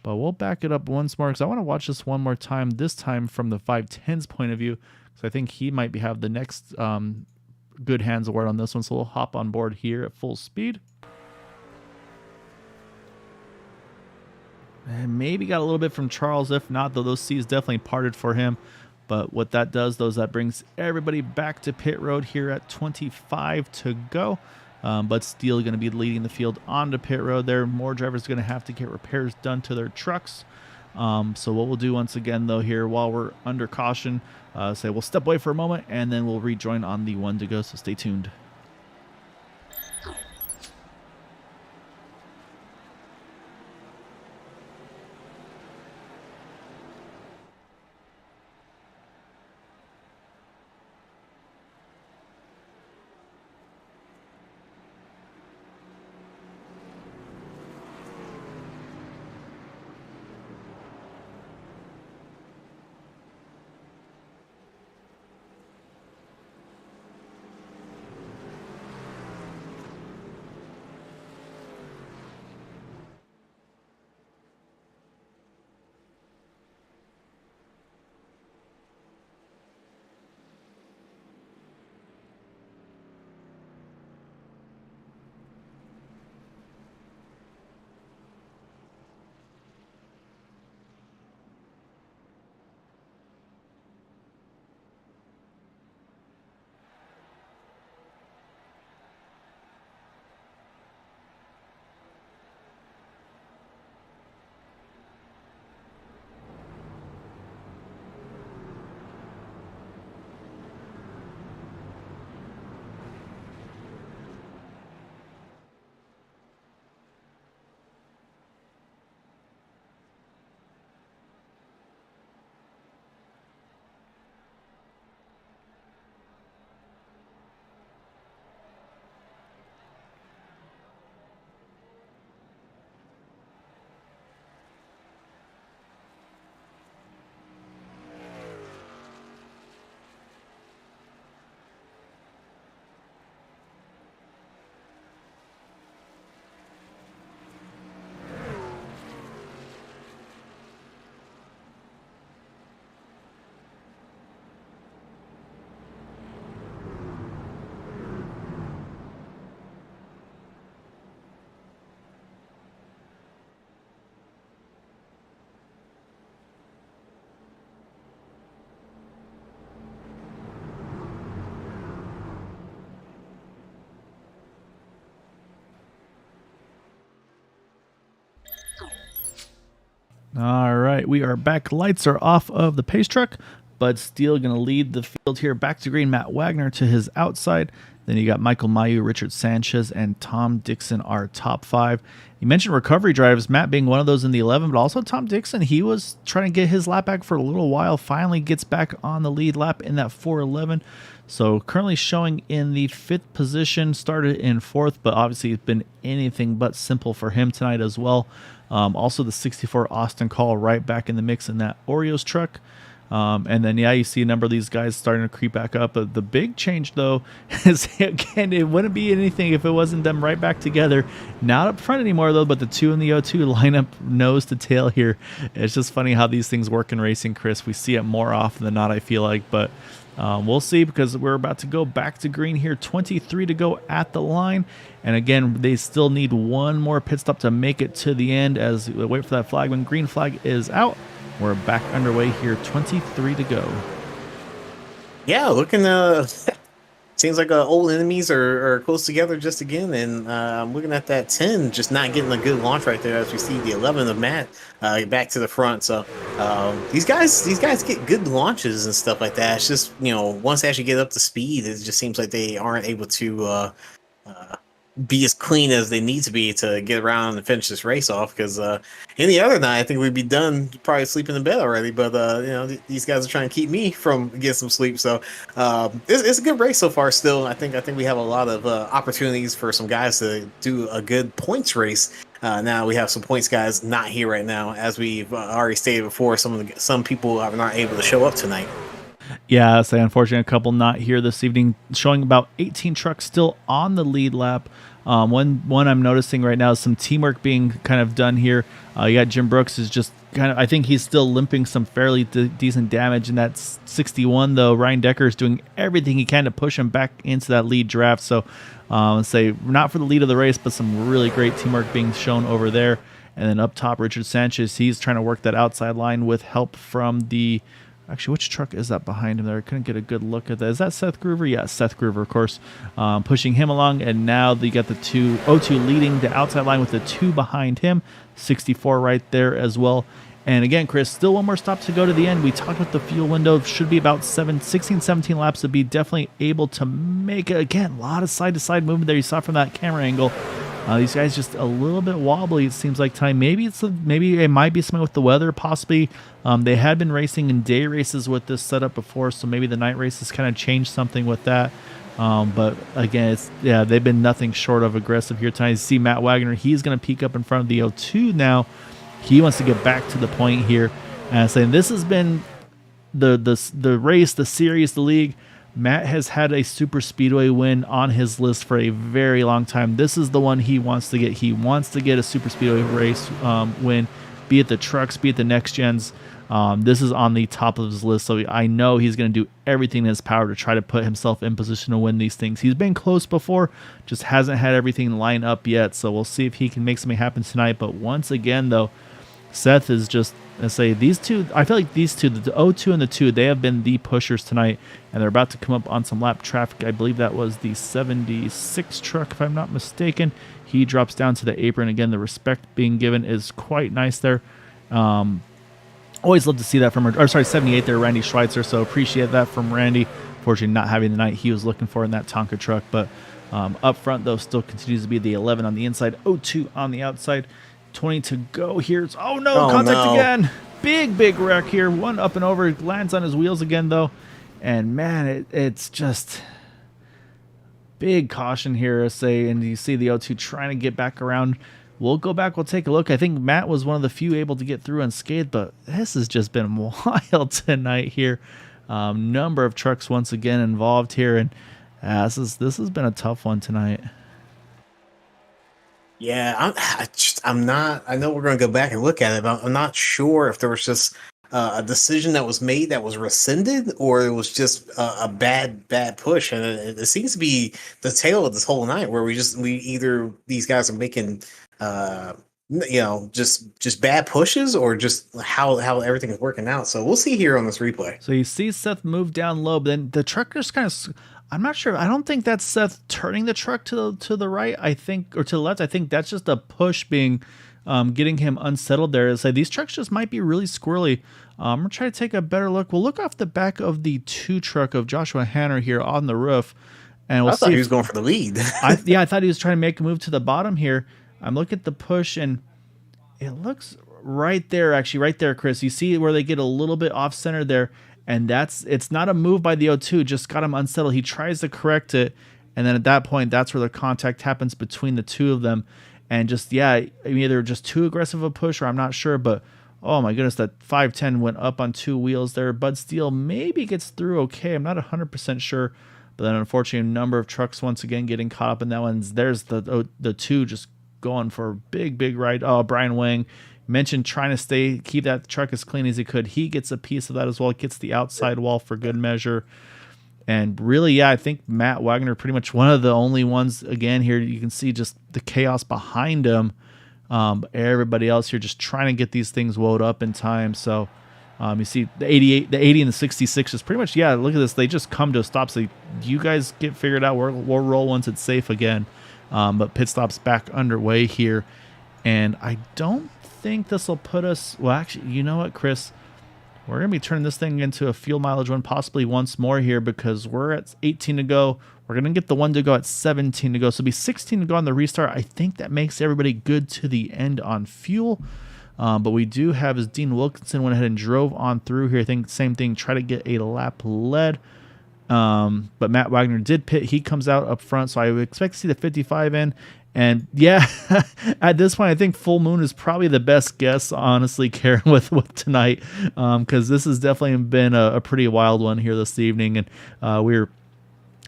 But we'll back it up once more because I want to watch this one more time, this time from the 510's point of view, because I think he might have the next good hands award on this one. So we'll hop on board here at full speed. And maybe got a little bit from Charles. If not, though, those C's definitely parted for him. But what that does, though, is that brings everybody back to pit road here at 25 to go. But still going to be leading the field onto pit road there. More drivers are going to have to get repairs done to their trucks. So what we'll do once again, though, here while we're under caution, say we'll step away for a moment and then we'll rejoin on the 1 to go. So stay tuned. All right, we are back. Lights are off of the pace truck. Bud Steele going to lead the field here. Back to green, Matt Wagner to his outside. Then you got Michael Mayu, Richard Sanchez, and Tom Dixon are top 5. You mentioned recovery drivers, Matt being one of those in the 11, but also Tom Dixon. He was trying to get his lap back for a little while. Finally gets back on the lead lap in that 4:11. So currently showing in the 5th position, started in 4th, but obviously it's been anything but simple for him tonight as well. Also the 64 Austin Call right back in the mix in that Oreos truck. And then, yeah, you see a number of these guys starting to creep back up. But the big change, though, is, again, it wouldn't be anything if it wasn't them right back together. Not up front anymore, though, but the 2 and the O2 line up nose to tail here. It's just funny how these things work in racing, Chris. We see it more often than not, I feel like. But we'll see, because we're about to go back to green here. 23 to go at the line. And again, they still need one more pit stop to make it to the end as we wait for that flag. When green flag is out, we're back underway here, 23 to go. Yeah, looking seems like old enemies are close together just again, and I'm looking at that 10 just not getting a good launch right there as we see the 11 of Matt back to the front. So these guys get good launches and stuff like that. It's just, once they actually get up to speed, it just seems like they aren't able to be as clean as they need to be to get around and finish this race off, because any other night I think we'd be done probably sleeping in bed already, but these guys are trying to keep me from getting some sleep. So it's a good race so far still. I think we have a lot of opportunities for some guys to do a good points race. Now we have some points guys not here right now, as we've already stated before. Some people are not able to show up tonight. Yeah, say unfortunately a couple not here this evening, showing about 18 trucks still on the lead lap. One I'm noticing right now is some teamwork being kind of done here. You got Jim Brooks is just kind of, I think he's still limping some fairly decent damage in that 61, though. Ryan Decker is doing everything he can to push him back into that lead draft. So say not for the lead of the race, but some really great teamwork being shown over there. And then up top, Richard Sanchez, he's trying to work that outside line with help from the... Actually, which truck is that behind him there? I couldn't get a good look at that. Is that Seth Groover? Yeah, Seth Groover, of course, pushing him along. And now you got the O2 leading the outside line with the 2 behind him. 64 right there as well. And again, Chris, still one more stop to go to the end. We talked about the fuel window. Should be about 16, 17 laps to be definitely able to make it. Again, a lot of side-to-side movement there. You saw from that camera angle. These guys just a little bit wobbly, it seems like time. Maybe it might be something with the weather, possibly. They had been racing in day races with this setup before, so maybe the night races kind of changed something with that. But again, they've been nothing short of aggressive here tonight. You see Matt Wagner, he's going to peek up in front of the O2 now. He wants to get back to the point here. And saying this has been the race, the series, the league. Matt has had a super speedway win on his list for a very long time. This is the one he wants to get. He wants to get a super speedway race win, be it the trucks, be it the next gens. This is on the top of his list, so I know he's going to do everything in his power to try to put himself in position to win these things. He's been close before, just hasn't had everything line up yet, so we'll see if he can make something happen tonight. But once again, though, Seth is just, I say, these two, I feel like these two, the O2 and the 2, they have been the pushers tonight, and they're about to come up on some lap traffic. I believe that was the 76 truck, if I'm not mistaken. He drops down to the apron. Again, the respect being given is quite nice there. Always love to see that from, 78 there, Randy Schweitzer, so appreciate that from Randy. Fortunately, not having the night he was looking for in that Tonka truck, but up front, though, still continues to be the 11 on the inside, O2 on the outside. 20 to go here. Oh no, contact again. Big wreck here. One up and over. Lands on his wheels again, though. And man, it's just big caution here, and you see the O2 trying to get back around. We'll go back. We'll take a look. I think Matt was one of the few able to get through unscathed, but this has just been wild tonight here. Number of trucks once again involved here, and this has been a tough one tonight. Yeah, I'm not. I know we're going to go back and look at it, but I'm not sure if there was just a decision that was made that was rescinded, or it was just a bad push. And it seems to be the tale of this whole night, where we either these guys are making just bad pushes, or just how everything is working out. So we'll see here on this replay. So you see Seth move down low, but then the truck just kind of, I'm not sure. I don't think that's Seth turning the truck to the right, I think, or to the left. I think that's just a push being getting him unsettled there. It's like these trucks just might be really squirrely. I'm going to try to take a better look. We'll look off the back of the 2 truck of Joshua Hanner here on the roof. And we'll I thought see he was going for the lead. I thought he was trying to make a move to the bottom here. I'm looking at the push, and it looks right there, actually, right there, Chris. You see where they get a little bit off center there, and it's not a move by the O2, just got him unsettled. He tries to correct it, and then at that point, that's where the contact happens between the two of them. And just, yeah, either just too aggressive a push, or I'm not sure, but oh my goodness, that 510 went up on 2 wheels there. Bud Steele maybe gets through okay. I'm not 100% sure. But then unfortunately, a number of trucks once again getting caught up in that one. There's the 2 just going for a big ride. Oh, Brian Wang mentioned trying to keep that truck as clean as he could. He gets a piece of that as well. Gets the outside wall for good measure. And really, yeah, I think Matt Wagner pretty much one of the only ones, again, here you can see just the chaos behind him. Everybody else here just trying to get these things wound up in time. So you see the 88, the 80 and the 66 is pretty much, yeah, look at this. They just come to a stop. So you guys get figured out. We'll roll once it's safe again. But pit stop's back underway here. And I don't think this will put us, well, actually, you know what, Chris? We're going to be turning this thing into a fuel mileage one possibly once more here because we're at 18 to go. We're going to get the one to go at 17 to go. So it'll be 16 to go on the restart. I think that makes everybody good to the end on fuel. But we do have, as Dean Wilkinson went ahead and drove on through here. I think same thing, try to get a lap led. But Matt Wagner did pit. He comes out up front, so I would expect to see the 55 in. And yeah, at this point, I think Full Moon is probably the best guess, honestly, Karen, with tonight, because this has definitely been a pretty wild one here this evening. And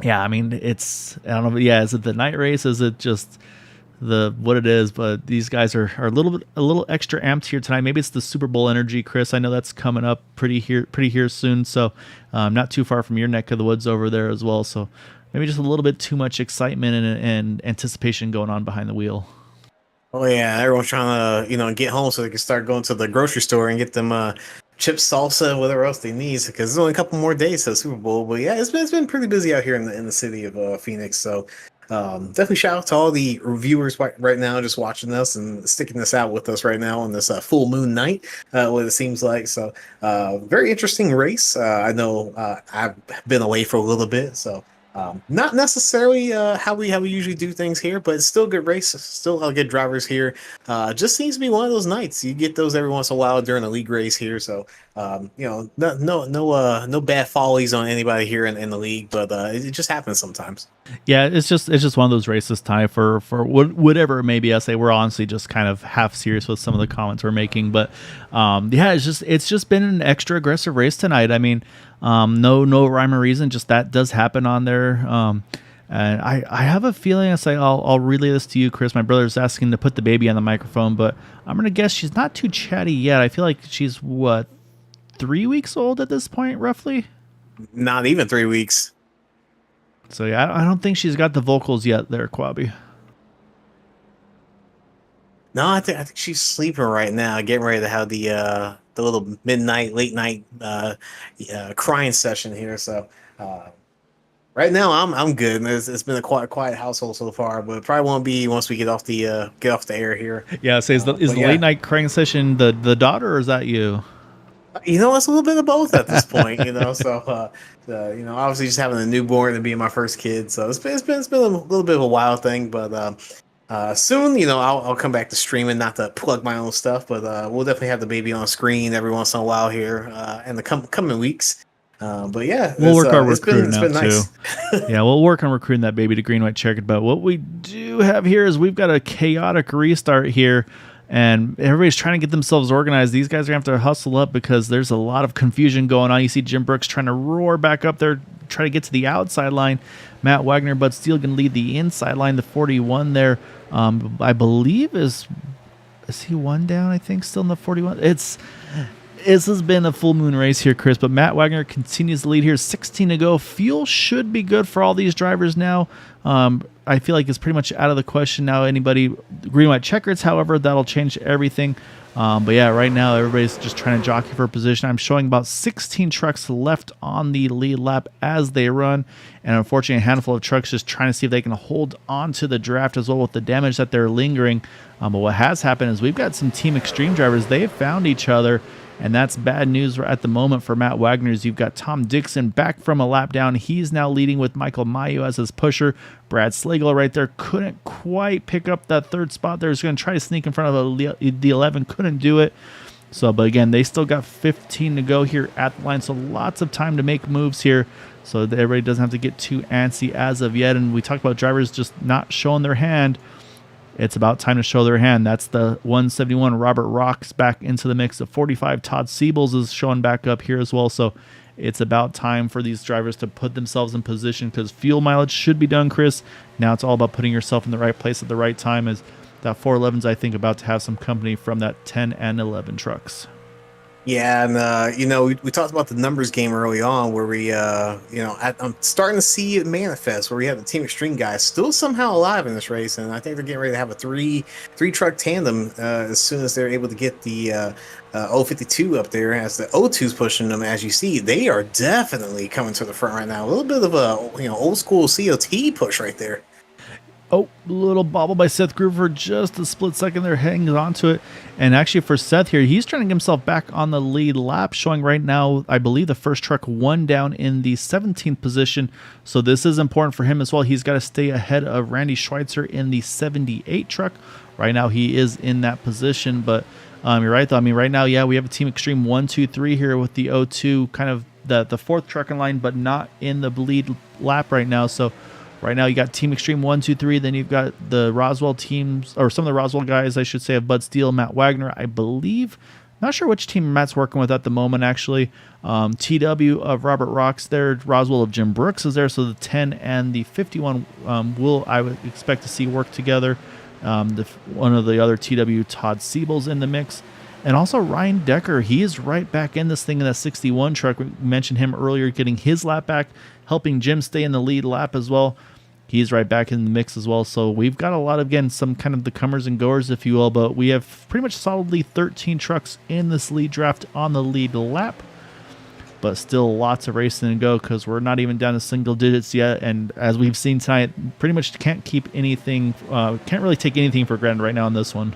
yeah, I mean, I don't know, but yeah, is it the night race? Is it just what it is? But these guys are a little extra amped here tonight. Maybe it's the Super Bowl energy, Chris. I know that's coming up pretty here soon. So not too far from your neck of the woods over there as well. So maybe just a little bit too much excitement and anticipation going on behind the wheel. Oh yeah, everyone's trying to get home so they can start going to the grocery store and get them chips, salsa, whatever else they need, because there's only a couple more days to the Super Bowl. But yeah, it's been pretty busy out here in the city of Phoenix. So definitely shout out to all the reviewers right now just watching us and sticking this out with us right now on this full moon night, what it seems like. So very interesting race. I know I've been away for a little bit, so not necessarily how we usually do things here, but it's still a good race. Still a lot of good drivers here. Just seems to be one of those nights. You get those every once in a while during a league race here. So no bad follies on anybody here in the league, but it just happens sometimes. Yeah, it's just one of those races, Ty, for whatever it may be. I say we're honestly just kind of half serious with some of the comments we're making, but yeah, it's just been an extra aggressive race tonight. I mean, no rhyme or reason, just that does happen on there. And I have a feeling, I'll relay this to you, Chris. My brother's asking to put the baby on the microphone, but I'm gonna guess she's not too chatty yet. I feel like she's 3 weeks old at this point, roughly. Not even 3 weeks. So yeah, I don't think she's got the vocals yet there, Quabi. No, I think she's sleeping right now, getting ready to have the little midnight, late night crying session here. So right now I'm good. It's been a quiet household so far, but it probably won't be once we get off the air here. Yeah, so is the late night crying session the daughter, or is that you? It's a little bit of both at this point, So, obviously just having a newborn and being my first kid, so it's been a little bit of a wild thing, but soon, I'll come back to streaming, not to plug my own stuff, but we'll definitely have the baby on screen every once in a while here in the coming weeks. But yeah, we'll work on recruiting now too. Nice. Yeah, we'll work on recruiting that baby to green, white, checkered. But what we do have here is we've got a chaotic restart here. And everybody's trying to get themselves organized. These guys are going to have to hustle up because there's a lot of confusion going on. You see Jim Brooks trying to roar back up there, try to get to the outside line. Matt Wagner, Bud Steele can lead the inside line, the 41 there. I believe is he one down, I think, still in the 41? This has been a full moon race here, Chris, but Matt Wagner continues to lead here. 16 to go. Fuel should be good for all these drivers now. I feel like it's pretty much out of the question now. Anybody green, white, checkers, however, that'll change everything. But yeah, right now everybody's just trying to jockey for position. I'm showing about 16 trucks left on the lead lap as they run, and unfortunately a handful of trucks just trying to see if they can hold on to the draft as well with the damage that they're lingering. But what has happened is we've got some Team Extreme drivers. They have found each other, and that's bad news at the moment for Matt Wagner's. You've got Tom Dixon back from a lap down. He's now leading with Michael Mayu as his pusher. Brad Slagle right there couldn't quite pick up that third spot there. He's going to try to sneak in front of the 11. Couldn't do it. So, but again, they still got 15 to go here at the line. So lots of time to make moves here. So that everybody doesn't have to get too antsy as of yet. And we talked about drivers just not showing their hand. It's about time to show their hand. That's the 171 Robert Rocks back into the mix. The 45 Todd Siebels is showing back up here as well. So it's about time for these drivers to put themselves in position because fuel mileage should be done, Chris. Now it's all about putting yourself in the right place at the right time, as that 411's, I think, about to have some company from that 10 and 11 trucks. Yeah, and we talked about the numbers game early on, where I'm starting to see it manifest, where we have the Team Extreme guys still somehow alive in this race, and I think they're getting ready to have a three truck tandem as soon as they're able to get the 052 up there, as the O2's pushing them. As you see, they are definitely coming to the front right now. A little bit of a old school COT push right there. Oh, little bobble by Seth Groover, just a split second there, hanging on to it. And actually for Seth here, he's trying to get himself back on the lead lap, showing right now, I believe the first truck one down in the 17th position. So this is important for him as well. He's got to stay ahead of Randy Schweitzer in the 78 truck. Right now he is in that position, but you're right though. I mean, right now, yeah, we have a Team Extreme 1, 2, 3 here with the O2, kind of the fourth truck in line, but not in the lead lap right now. So right now, you got Team Extreme 1, 2, 3. Then you've got the Roswell teams, or some of the Roswell guys, I should say, of Bud Steele, Matt Wagner, I believe. Not sure which team Matt's working with at the moment, actually. TW of Robert Rocks there. Roswell of Jim Brooks is there. So the 10 and the 51 I would expect to see work together. One of the other TW, Todd Siebel's in the mix. And also Ryan Decker, he is right back in this thing in that 61 truck. We mentioned him earlier, getting his lap back, helping Jim stay in the lead lap as well. He's right back in the mix as well. So we've got a lot of, again, some kind of the comers and goers, if you will, but we have pretty much solidly 13 trucks in this lead draft on the lead lap. But still lots of racing to go because we're not even down to single digits yet. And as we've seen tonight, pretty much can't keep anything, can't really take anything for granted right now on this one.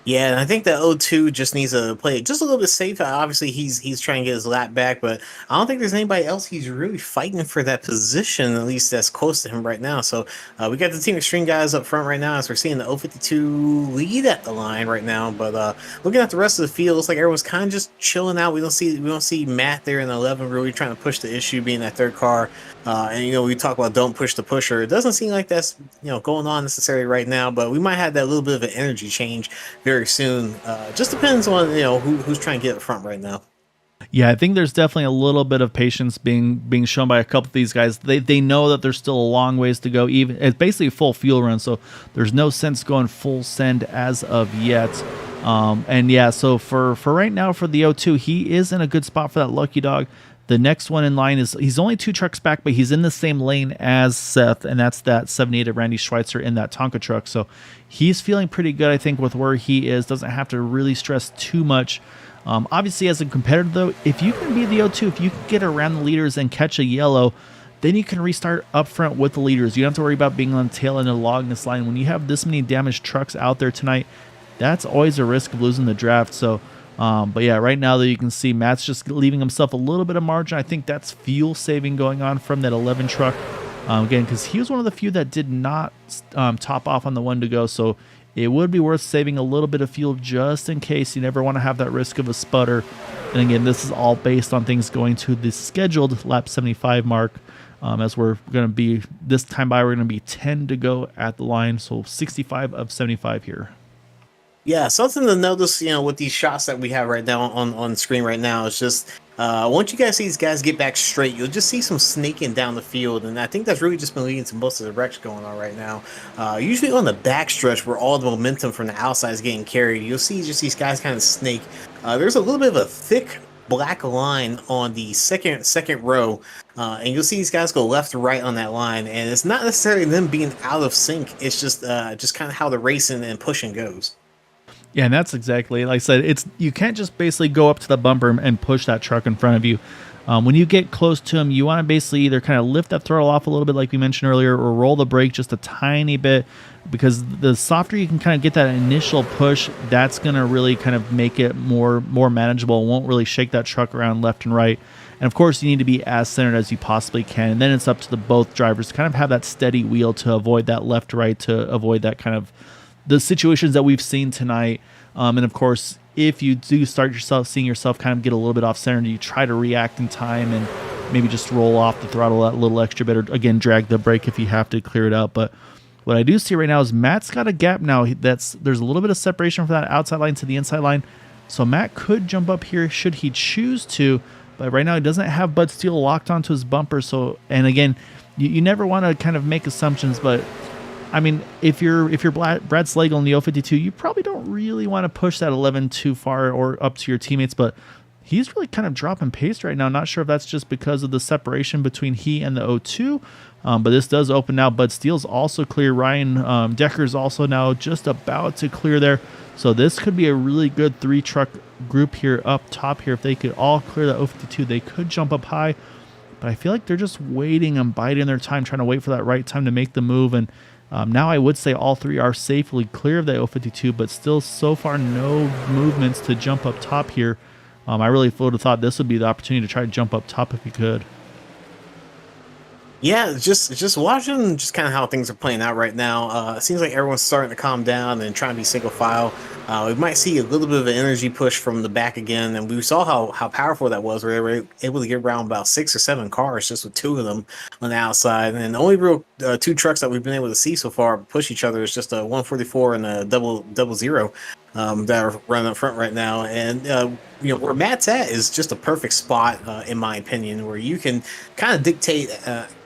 Yeah, and I think that O2 just needs to play just a little bit safe. Obviously, he's trying to get his lap back, but I don't think there's anybody else he's really fighting for that position, at least that's close to him right now. So we got the Team Extreme guys up front right now, as we're seeing the 052 lead at the line right now. But looking at the rest of the field, looks like everyone's kind of just chilling out. We don't see Matt there in the 11 really trying to push the issue, being that third car. And we talk about don't push the pusher. It doesn't seem like that's going on necessarily right now, but we might have that little bit of an energy change very soon. Just depends on who's trying to get up front right now. Yeah, I think there's definitely a little bit of patience being shown by a couple of these guys. They know that there's still a long ways to go. Even it's basically a full fuel run, so there's no sense going full send as of yet. And yeah, so for right now for the O2, he is in a good spot for that lucky dog. The next one in line he's only 2 trucks back, but he's in the same lane as Seth, and that's that 78 of Randy Schweitzer in that Tonka truck. So he's feeling pretty good, I think, with where he is. Doesn't have to really stress too much. Obviously, as a competitor, though, if you can be the O2, if you can get around the leaders and catch a yellow, then you can restart up front with the leaders. You don't have to worry about being on the tail end along this line. When you have this many damaged trucks out there tonight, that's always a risk of losing the draft. So but yeah, right now, though, you can see Matt's just leaving himself a little bit of margin. I think that's fuel saving going on from that 11 truck. Again, because he was one of the few that did not top off on the one to go. So it would be worth saving a little bit of fuel just in case. You never want to have that risk of a sputter. And again, this is all based on things going to the scheduled lap 75 mark. As we're going to be, this time by, we're going to be 10 to go at the line. So 65 of 75 here. Yeah, something to notice, with these shots that we have right now on screen right now is just once you guys see these guys get back straight, you'll just see some snaking down the field, and I think that's really just been leading to most of the wrecks going on right now. Usually on the backstretch, where all the momentum from the outside is getting carried, you'll see just these guys kind of snake. There's a little bit of a thick black line on the second row, and you'll see these guys go left to right on that line, and it's not necessarily them being out of sync. It's just kind of how the racing and pushing goes. Yeah, and that's exactly like I said. It's you can't just basically go up to the bumper and push that truck in front of you. When you get close to him, you want to basically either kind of lift that throttle off a little bit, like we mentioned earlier, or roll the brake just a tiny bit, because the softer you can kind of get that initial push, that's gonna really kind of make it more manageable. It won't really shake that truck around left and right. And of course, you need to be as centered as you possibly can. And then it's up to the both drivers to kind of have that steady wheel to avoid that left to right, to avoid that kind of the situations that we've seen tonight. And of course, if you do start seeing yourself kind of get a little bit off center, you try to react in time and maybe just roll off the throttle a little extra bit, or again drag the brake if you have to clear it out. But what I do see right now is Matt's got a gap now. There's a little bit of separation from that outside line to the inside line, so Matt could jump up here should he choose to. But right now he doesn't have Bud Steele locked onto his bumper. So, and again, you never want to kind of make assumptions, but I mean, if you're Brad Slagle in the 052, you probably don't really want to push that 11 too far or up to your teammates, but he's really kind of dropping pace right now. Not sure if that's just because of the separation between he and the 02, but this does open now. Bud Steele's also clear. Ryan Decker's also now just about to clear there. So this could be a really good 3-truck group here up top here. If they could all clear the 052, they could jump up high. But I feel like they're just waiting and biding their time, trying to wait for that right time to make the move. And now I would say all three are safely clear of the 052, but still so far no movements to jump up top here. I really would have thought this would be the opportunity to try to jump up top if you could. Yeah, just watching just kind of how things are playing out right now. It seems like everyone's starting to calm down and trying to be single file. We might see a little bit of an energy push from the back again, and we saw how powerful that was. We were able to get around about 6 or 7 cars just with 2 of them on the outside, and the only real 2 trucks that we've been able to see so far push each other is just a 144 and a double zero that are running up front right now. And where Matt's at is just a perfect spot, in my opinion, where you can kind of dictate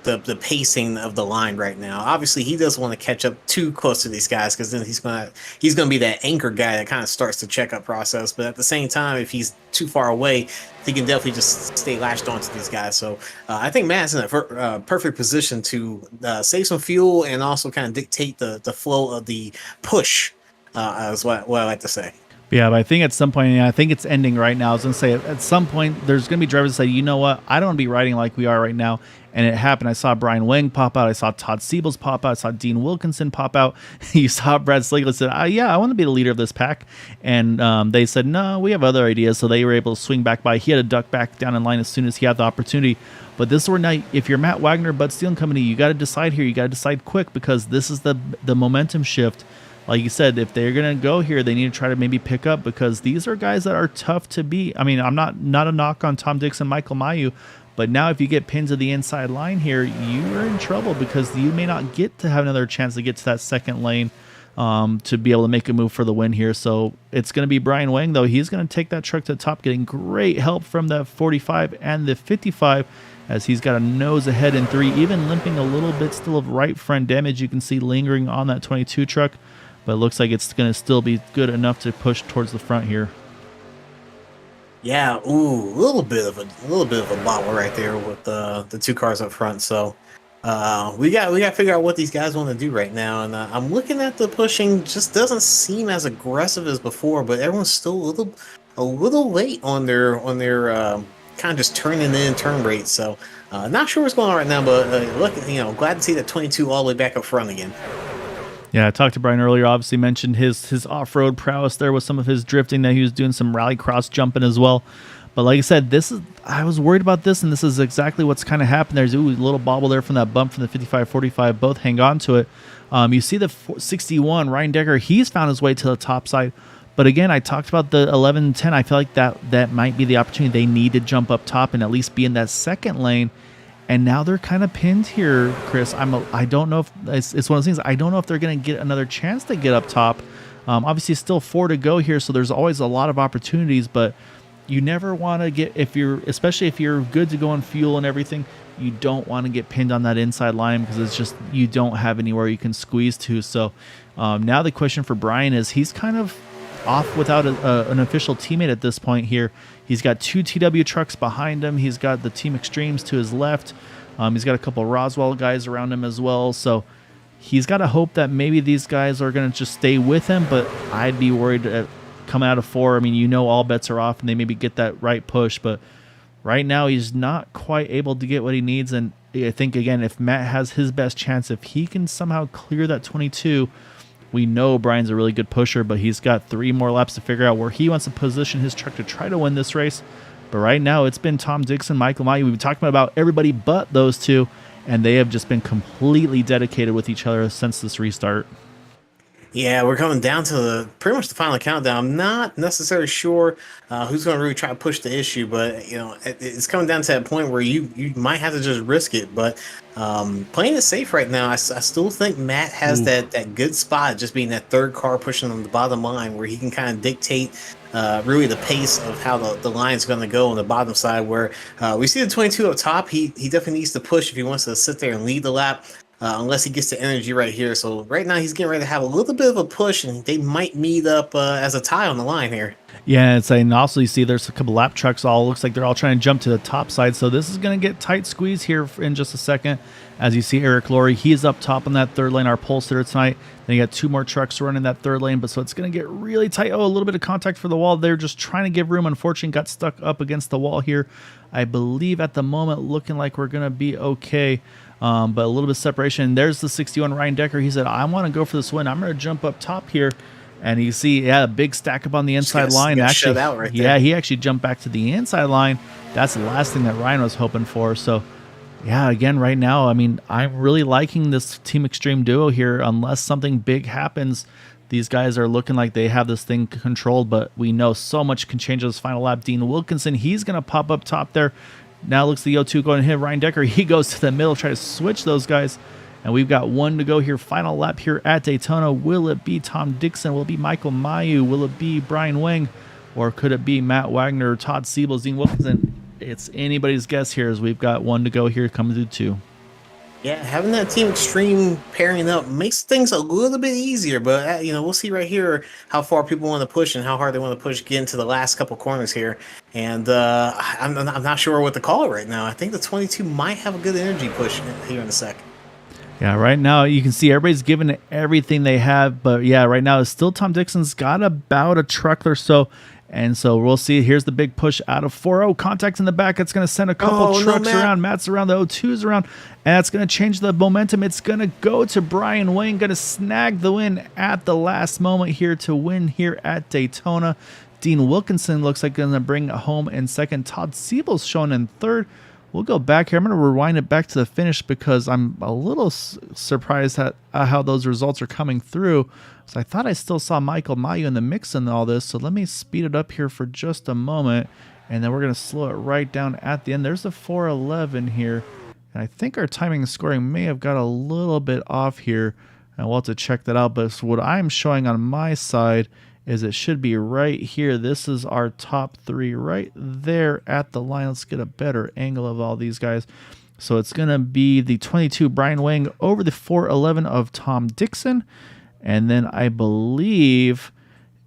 the pacing of the line right now. Obviously, he doesn't want to catch up too close to these guys, because then he's gonna be that anchor guy that kind of starts the checkup process. But at the same time, if he's too far away, he can definitely just stay latched onto these guys. So I think Matt's in a perfect position to save some fuel and also kind of dictate the flow of the push, is what I like to say. Yeah, but I think at some point, I think it's ending right now. I was going to say at some point, there's going to be drivers that say, you know what, I don't want to be riding like we are right now. And it happened. I saw Brian Wang pop out. I saw Todd Siebels pop out. I saw Dean Wilkinson pop out. You saw Brad Slagle said, yeah, I want to be the leader of this pack. And they said, no, we have other ideas. So they were able to swing back by. He had to duck back down in line as soon as he had the opportunity. But this is where now, if you're Matt Wagner, Bud Steele and Company, you got to decide here. You got to decide quick, because this is the momentum shift. Like you said, if they're going to go here, they need to try to maybe pick up, because these are guys that are tough to beat. I mean, I'm not a knock on Tom Dixon, Michael Mayu, but now if you get pinned to the inside line here, you are in trouble, because you may not get to have another chance to get to that second lane to be able to make a move for the win here. So it's going to be Brian Wang, though. He's going to take that truck to the top, getting great help from the 45 and the 55, as he's got a nose ahead in 3, even limping a little bit still of right front damage you can see lingering on that 22 truck. But it looks like it's going to still be good enough to push towards the front here. Yeah, ooh, a little bit of a bobble right there with the 2 cars up front. So we got to figure out what these guys want to do right now. And I'm looking at the pushing, just doesn't seem as aggressive as before, but everyone's still a little late on their kind of just turning in turn rate. So not sure what's going on right now, but glad to see that 22 all the way back up front again. Yeah, I talked to Brian earlier, obviously mentioned his off-road prowess there with some of his drifting, that he was doing some rallycross jumping as well. But like I said, I was worried about this, and this is exactly what's kind of happened. There's a little bobble there from that bump from the 55-45. Both hang on to it. You see the 61, Ryan Decker, he's found his way to the top side. But again, I talked about the 11-10. I feel like that might be the opportunity. They need to jump up top and at least be in that second lane. And now they're kind of pinned here, Chris. I don't know if it's one of those things. I don't know if they're going to get another chance to get up top. Obviously, still 4 to go here, so there's always a lot of opportunities. But you never want to get, especially if you're good to go on fuel and everything, you don't want to get pinned on that inside line, because it's just you don't have anywhere you can squeeze to. So now the question for Brian is, he's kind of off without an official teammate at this point here. He's got 2 TW trucks behind him. He's got the Team Extremes to his left. He's got a couple Roswell guys around him as well. So he's got to hope that maybe these guys are going to just stay with him, but I'd be worried coming out of 4. I mean, all bets are off and they maybe get that right push, but right now he's not quite able to get what he needs. And I think, again, if Matt has his best chance, if he can somehow clear that 22, we know Brian's a really good pusher, but he's got 3 more laps to figure out where he wants to position his truck to try to win this race. But right now it's been Tom Dixon, Michael Mayu. We've been talking about everybody but those two, and they have just been completely dedicated with each other since this restart. Yeah, we're coming down to pretty much the final countdown. I'm not necessarily sure who's going to really try to push the issue, but it's coming down to that point where you might have to just risk it. But playing it safe right now, I still think Matt has that good spot, just being that third car pushing on the bottom line, where he can kind of dictate really the pace of how the line's going to go on the bottom side. Where we see the 22 up top, he definitely needs to push if he wants to sit there and lead the lap. Unless he gets the energy right here. So right now he's getting ready to have a little bit of a push, and they might meet up as a tie on the line here. Yeah, and also you see there's a couple lap trucks. Looks like they're all trying to jump to the top side. So this is going to get tight squeeze here in just a second. As you see Eric Laurie, he's up top on that third lane, our pole sitter tonight. Then you got 2 more trucks running that third lane, but so it's going to get really tight. A little bit of contact for the wall. They're just trying to give room. Unfortunately, got stuck up against the wall here. I believe at the moment looking like we're going to be okay. But a little bit of separation. There's the 61 Ryan Decker. He said, I want to go for this win. I'm going to jump up top here. And you see, a big stack up on the inside line. Actually, right there. He actually jumped back to the inside line. That's the last thing that Ryan was hoping for. So, yeah, again, right now, I mean, I'm really liking this Team Extreme duo here. Unless something big happens, these guys are looking like they have this thing controlled. But we know so much can change this final lap. Dean Wilkinson, he's going to pop up top there. Now looks the O2 going to hit Ryan Decker. He goes to the middle, try to switch those guys. And we've got 1 to go here. Final lap here at Daytona. Will it be Tom Dixon? Will it be Michael Mayu? Will it be Brian Wang? Or could it be Matt Wagner, Todd Siebels, Dean Wilkinson? It's anybody's guess here as we've got 1 to go here coming through 2. Yeah, having that Team Extreme pairing up makes things a little bit easier, but we'll see right here how far people want to push and how hard they want to push, get into the last couple corners here. And I'm not sure what to call it right now. I think the 22 might have a good energy push here in a sec. Yeah, right now you can see everybody's giving it everything they have, but yeah, right now it's still Tom Dixon's got about a truck or so. And so we'll see. Here's the big push out of 4-0. Contact in the back. It's going to send a couple trucks around. Matt's around. The O2's around. And that's going to change the momentum. It's going to go to Brian Wayne. Going to snag the win at the last moment here to win here at Daytona. Dean Wilkinson looks like going to bring it home in second. Todd Siebel's shown in third. We'll go back here. I'm going to rewind it back to the finish because I'm a little surprised at how those results are coming through. So I thought I still saw Michael Mayu in the mix in all this. So let me speed it up here for just a moment. And then we're going to slow it right down at the end. There's the 411 here. And I think our timing and scoring may have got a little bit off here. And we'll have to check that out. But what I'm showing on my side is it should be right here. This is our top 3 right there at the line. Let's get a better angle of all these guys. So it's going to be the 22 Brian Wang over the 411 of Tom Dixon. And then I believe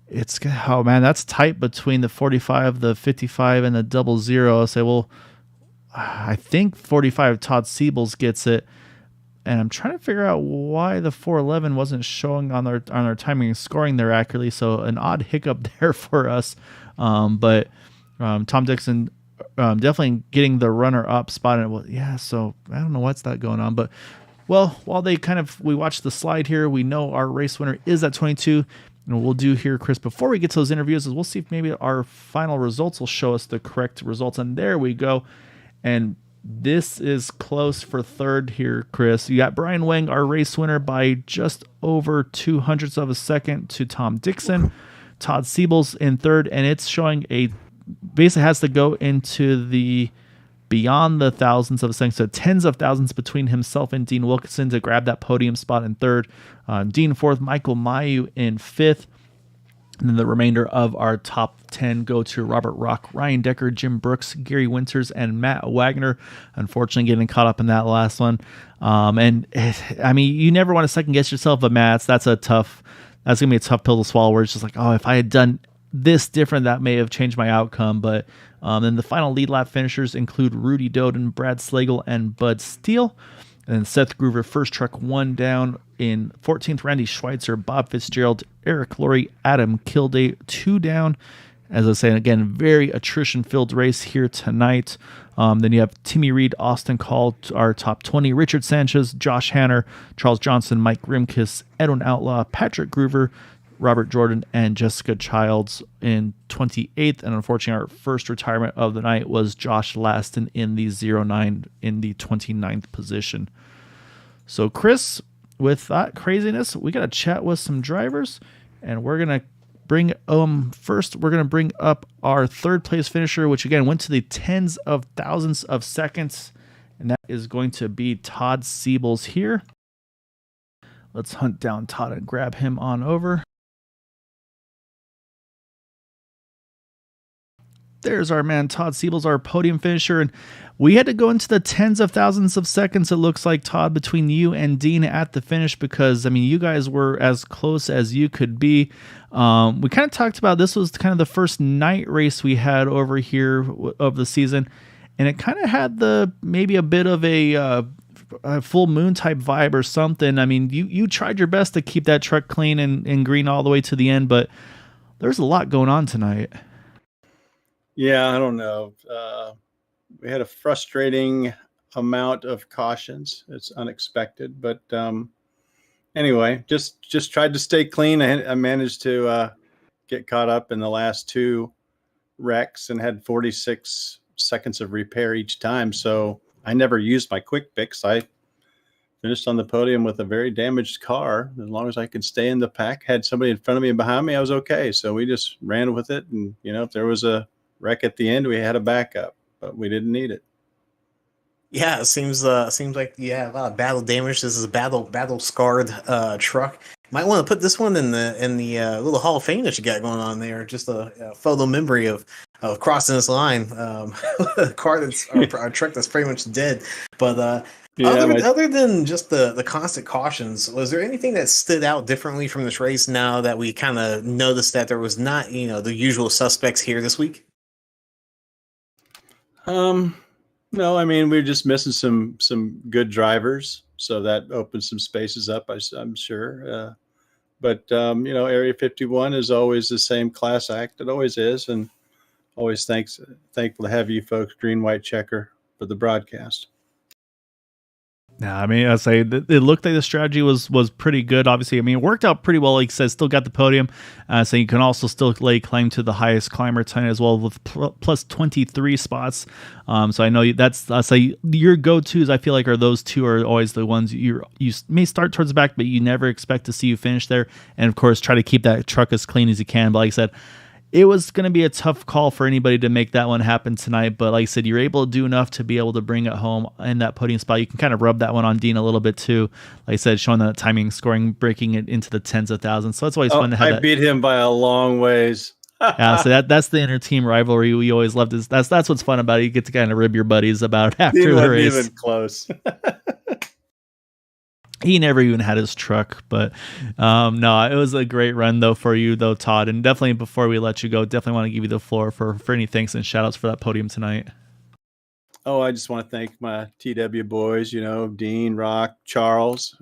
it's, oh man, that's tight between the 45, the 55, and the 00. I'll say, well, I think 45 Todd Siebels gets it. And I'm trying to figure out why the 411 wasn't showing on our timing and scoring there accurately. So an odd hiccup there for us. But Tom Dixon definitely getting the runner-up spot. And well, yeah, so I don't know what's that going on. But, well, while we watch the slide here, we know our race winner is at 22. And what we'll do here, Chris, before we get to those interviews, is we'll see if maybe our final results will show us the correct results. And there we go. And this is close for third here, Chris. You got Brian Wang, our race winner, by just over 0.02 of a second to Tom Dixon. Todd Siebels in third, and it's showing basically has to go into the beyond the thousands of a second, so tens of thousands between himself and Dean Wilkinson to grab that podium spot in third. Dean fourth, Michael Mayu in fifth. And then the remainder of our top 10 go to Robert Rock, Ryan Decker, Jim Brooks, Gary Winters, and Matt Wagner. Unfortunately, getting caught up in that last one. I mean, you never want to second guess yourself, but Matt, that's going to be a tough pill to swallow where it's just like, oh, if I had done this different, that may have changed my outcome. But then the final lead lap finishers include Rudy Doden, Brad Slagle, and Bud Steele. And then Seth Groover, first truck, 1 down. In 14th, Randy Schweitzer, Bob Fitzgerald, Eric Laurie, Adam Kilday, 2 down. As I was saying, again, very attrition-filled race here tonight. Then you have Timmy Reed, Austin Call, our top 20, Richard Sanchez, Josh Hanner, Charles Johnson, Mike Grimkiss, Edwin Outlaw, Patrick Groover, Robert Jordan, and Jessica Childs in 28th. And unfortunately, our first retirement of the night was Josh Laston in the 09 in the 29th position. So, Chris, with that craziness, we got to chat with some drivers, and we're going to bring first we're going to bring up our third place finisher, which again went to the tens of thousands of seconds, and that is going to be Todd Siebels here. Let's hunt down Todd and grab him on over. There's our man Todd Siebels, our podium finisher, and we had to go into the tens of thousands of seconds, it looks like, Todd, between you and Dean at the finish, because I mean you guys were as close as you could be. We kind of talked about this was kind of the first night race we had over here of the season, and it kind of had maybe a bit of a full moon type vibe or something. I mean, you tried your best to keep that truck clean and green all the way to the end, but there's a lot going on tonight. Yeah, I don't know. We had a frustrating amount of cautions. It's unexpected, but anyway, just tried to stay clean. I managed to get caught up in the last 2 wrecks and had 46 seconds of repair each time. So I never used my quick fix. I finished on the podium with a very damaged car. As long as I could stay in the pack, had somebody in front of me and behind me, I was okay. So we just ran with it. And, if there was a wreck at the end, we had a backup, but we didn't need it. Yeah, it seems like a lot of battle damage. This is a battle scarred truck. Might want to put this one in the little Hall of Fame that you got going on there. Just a photo memory of crossing this line. A car that's a truck that's pretty much dead. But other than just the constant cautions, was there anything that stood out differently from this race now that we kind of noticed that there was not the usual suspects here this week? No, I mean, we're just missing some good drivers, so that opens some spaces up, I'm sure. But Area 51 is always the same class act. It always is, and always thankful to have you folks, Green White Checker, for the broadcast. Yeah, I mean, I say it looked like the strategy was pretty good. Obviously, I mean, it worked out pretty well. Like I said, still got the podium, so you can also still lay claim to the highest climber tonight as well with plus 23 spots. So I know I say your go-tos. I feel like are those two are always the ones you may start towards the back, but you never expect to see you finish there. And of course, try to keep that truck as clean as you can. But like I said, it was going to be a tough call for anybody to make that one happen tonight. But like I said, you're able to do enough to be able to bring it home in that podium spot. You can kind of rub that one on Dean a little bit too. Like I said, showing that timing, scoring, breaking it into the tens of thousands. So it's always fun to have I beat him by a long ways. Yeah, so that's the inter-team rivalry we always loved. That's what's fun about it. You get to kind of rib your buddies about after Dean the race. Even close. He never even had his truck, but no, it was a great run though for you though, Todd. And definitely before we let you go, definitely want to give you the floor for any thanks and shout outs for that podium tonight. Oh, I just want to thank my TW boys, Dean, Rock, Charles.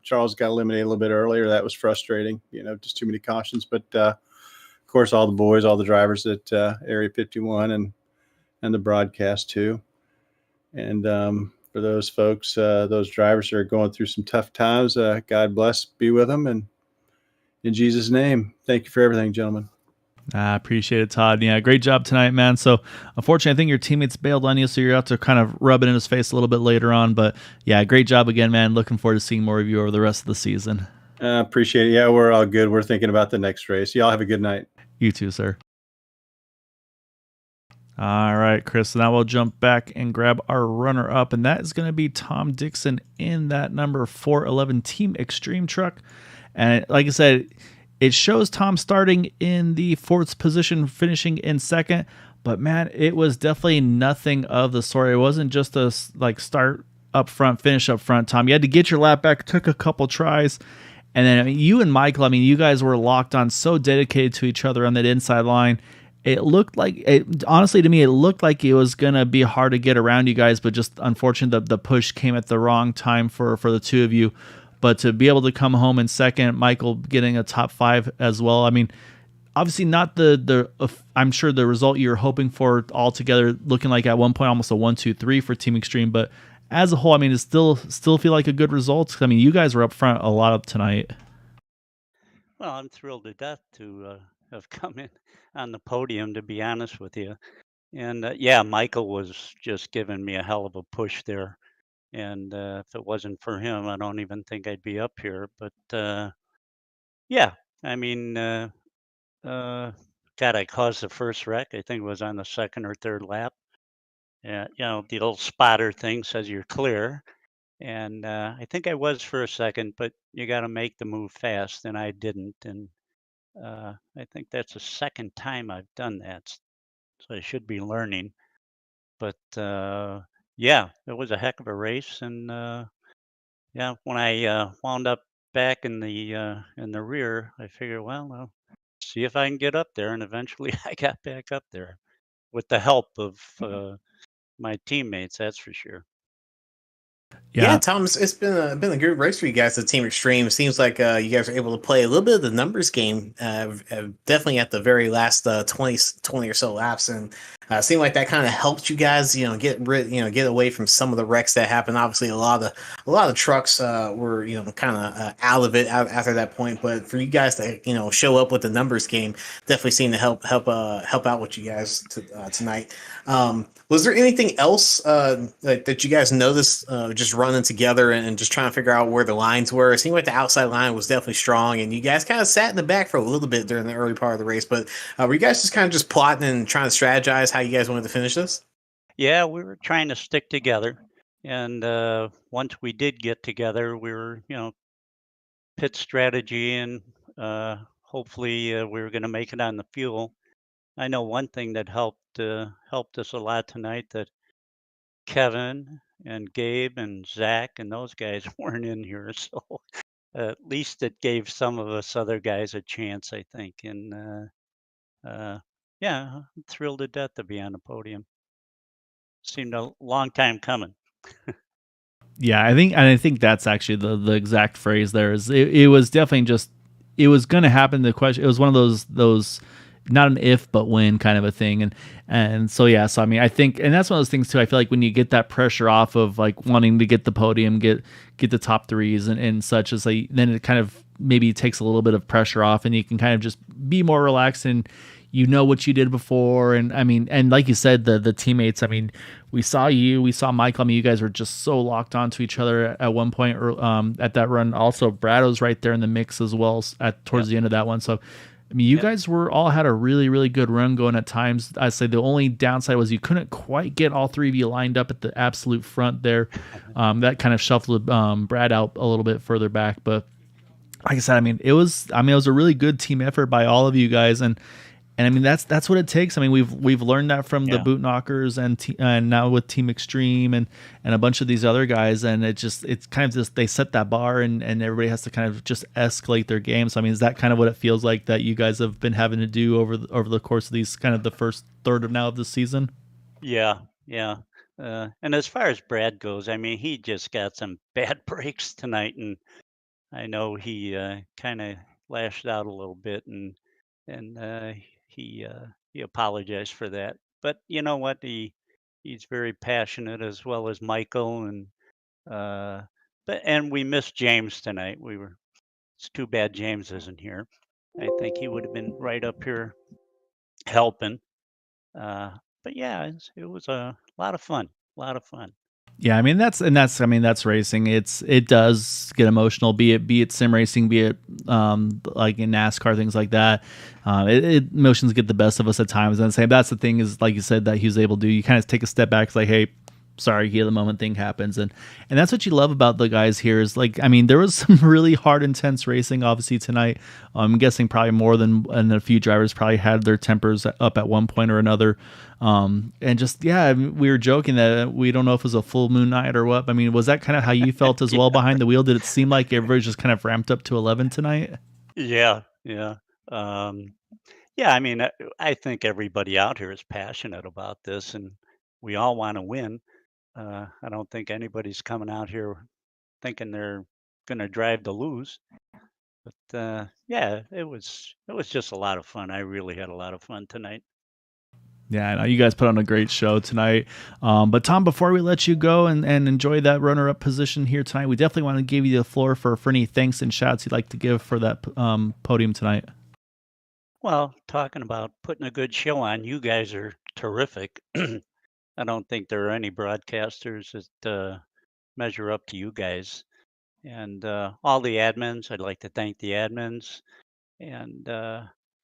Charles got eliminated a little bit earlier. That was frustrating, just too many cautions. But of course, all the boys, all the drivers at Area 51 and the broadcast too. And for those folks, those drivers that are going through some tough times, God bless, be with them. And in Jesus' name, thank you for everything, gentlemen. I appreciate it, Todd. Yeah, great job tonight, man. So unfortunately, I think your teammates bailed on you, so you're out to kind of rub it in his face a little bit later on. But yeah, great job again, man. Looking forward to seeing more of you over the rest of the season. Appreciate it. Yeah, we're all good. We're thinking about the next race. Y'all have a good night. You too, sir. All right, Chris. So now we'll jump back and grab our runner-up, and that is going to be Tom Dixon in that number 411 Team Extreme truck. And like I said, it shows Tom starting in the 4th position, finishing in 2nd. But man, it was definitely nothing of the sort. It wasn't just a start up front, finish up front, Tom. You had to get your lap back, took a couple tries. And then you and Michael, you guys were locked on, so dedicated to each other on that inside line. it looked like it, honestly to me, it looked like it was gonna be hard to get around you guys, but just unfortunate that the push came at the wrong time for the two of you. But to be able to come home in second, Michael getting a top 5 as well. I mean, obviously not I'm sure the result you're hoping for altogether, looking like at one point almost a 1-2-3 for Team Extreme, but as a whole, I mean, it still feel like a good result. I mean, you guys were up front a lot of tonight. Well, I'm thrilled to death to have come in on the podium, to be honest with you. And yeah, Michael was just giving me a hell of a push there. And if it wasn't for him, I don't even think I'd be up here. But yeah, I mean, God, I caused the first wreck. I think it was on the second or third lap. Yeah, the old spotter thing says you're clear. And I think I was for a second, but you got to make the move fast, and I didn't. And I think that's the second time I've done that, so I should be learning. But yeah, it was a heck of a race, and yeah, when I wound up back in the rear, I figured, well, I'll see if I can get up there, and eventually I got back up there with the help of my teammates. That's for sure. Yeah, Yeah, Thomas, it's been a good race for you guys at Team Extreme. It seems like you guys are able to play a little bit of the numbers game, definitely at the very last 20 or so laps, and seemed like that kind of helped you guys, get away from some of the wrecks that happened. Obviously, a lot of trucks were kind of out of it after that point, but for you guys to show up with the numbers game definitely seemed to help out with you guys tonight. Was there anything else that you guys noticed just running together and just trying to figure out where the lines were? It seemed like the outside line was definitely strong, and you guys kind of sat in the back for a little bit during the early part of the race. But were you guys just kind of just plotting and trying to strategize how you guys wanted to finish this? Yeah, we were trying to stick together, and once we did get together, we were, pit strategy, and hopefully we were going to make it on the fuel. I know one thing that helped us a lot tonight, that Kevin and Gabe and Zach and those guys weren't in here, so at least it gave some of us other guys a chance, I think. And yeah, I'm thrilled to death to be on the podium. Seemed a long time coming. yeah, I think that's actually the exact phrase there is it was definitely just it was going to happen. The question, it was one of those not an if but when kind of a thing, and so yeah, so I mean, I think, and that's one of those things too. I feel like when you get that pressure off of like wanting to get the podium, get the top threes and such, as like then it kind of maybe takes a little bit of pressure off, and you can kind of just be more relaxed, and you know what you did before. And I mean, and like you said, the teammates, I mean, we saw Michael. I mean, you guys were just so locked onto each other at one point, or at that run. Also, Brad was right there in the mix as well at towards the end of that one. So I mean, you guys were all had a really, really good run going at times. I'd say the only downside was you couldn't quite get all three of you lined up at the absolute front there. That kind of shuffled Brad out a little bit further back. But like I said, it was a really good team effort by all of you guys, and I mean that's what it takes. I mean, we've learned that from the Boot Knockers and now with Team Extreme and a bunch of these other guys, and it's kind of just they set that bar, and everybody has to kind of just escalate their game. So I mean, is that kind of what it feels like that you guys have been having to do over the course of these kind of the first third of the season? Yeah, yeah. And as far as Brad goes, I mean, he just got some bad breaks tonight, and I know he kind of lashed out a little bit, and he apologized for that. But you know what? He's very passionate, as well as Michael, and uh, and we missed James tonight. It's too bad James isn't here. I think he would have been right up here helping. Uh, but yeah, it was a lot of fun. A lot of fun. Yeah, I mean that's racing. It does get emotional, be it sim racing, be it like in NASCAR, things like that. Emotions get the best of us at times, and that's the thing is, like you said, that he was able to do. You kind of take a step back, it's like, hey, sorry, heat of the moment thing happens, and that's what you love about the guys here is, like, I mean, there was some really hard, intense racing obviously tonight. I'm guessing probably more than, and a few drivers probably had their tempers up at one point or another. And just, yeah, I mean, we were joking that we don't know if it was a full moon night or what. I mean, was that kind of how you felt as well behind the wheel? Did it seem like everybody just kind of ramped up to 11 tonight? Yeah, yeah. Um, Yeah, I mean, I think everybody out here is passionate about this, and we all want to win. I don't think anybody's coming out here thinking they're going to drive to lose. But yeah, it was just a lot of fun. I really had a lot of fun tonight. Yeah, I know you guys put on a great show tonight. But Tom, before we let you go and enjoy that runner-up position here tonight, we definitely want to give you the floor for any thanks and shouts you'd like to give for that podium tonight. Well, talking about putting a good show on, you guys are terrific. I don't think there are any broadcasters that measure up to you guys. And all the admins, I'd like to thank the admins and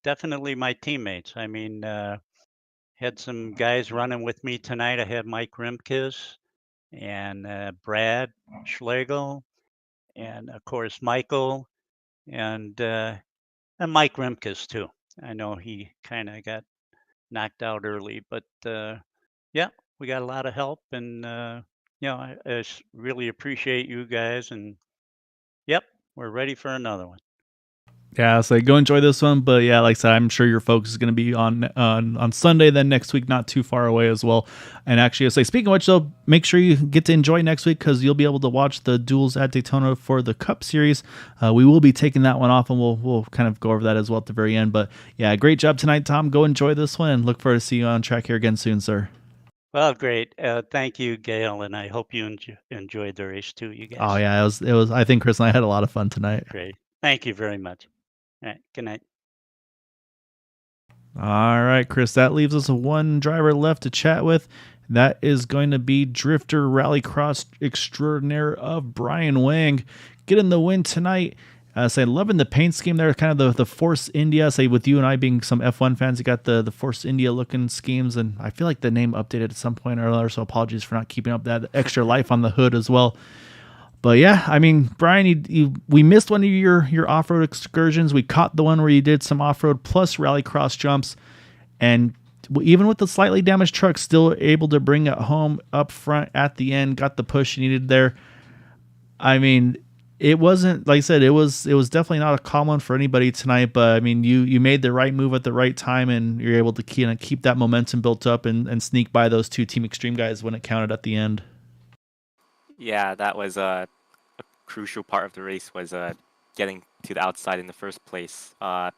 definitely my teammates. I mean, had some guys running with me tonight. I had Mike Rimkes and Brad Schlegel, and of course Michael and Mike Rimkes too. I know he kind of got knocked out early, but yeah, we got a lot of help, and I really appreciate you guys. And yep, we're ready for another one. Yeah, so go enjoy this one. But yeah, like I said, I'm sure your focus is going to be on Sunday, then next week, not too far away as well. And actually, I say, speaking of which, though, make sure you get to enjoy next week because you'll be able to watch the duels at Daytona for the Cup Series. We will be taking that one off, and we'll kind of go over that as well at the very end. But yeah, great job tonight, Tom. Go enjoy this one, and look forward to see you on track here again soon, sir. Well, great. Thank you, Gail, and I hope you enjoyed the race too, you Oh guys. yeah, it was. I think Chris and I had a lot of fun tonight. Great. Thank you very much. All right. Good night. All right, Chris, that leaves us one driver left to chat with. That is going to be Drifter Rallycross extraordinaire of Brian Wang. Getting the win tonight. Say, loving the paint scheme there, kind of the Force India. Say, with you and I being some F1 fans, you got the Force India looking schemes, and I feel like the name updated at some point or another, so apologies for not keeping up that extra life on the hood as well. But yeah, I mean, Brian, we missed one of your off-road excursions. We caught the one where you did some off-road plus rallycross jumps, and even with the slightly damaged truck, still able to bring it home up front at the end. Got the push you needed there. I mean, it wasn't, like I said, it was definitely not a calm one for anybody tonight. But I mean, you made the right move at the right time, and you're able to keep that momentum built up and sneak by those two Team Extreme guys when it counted at the end. Yeah, that was a crucial part of the race was getting to the outside in the first place. What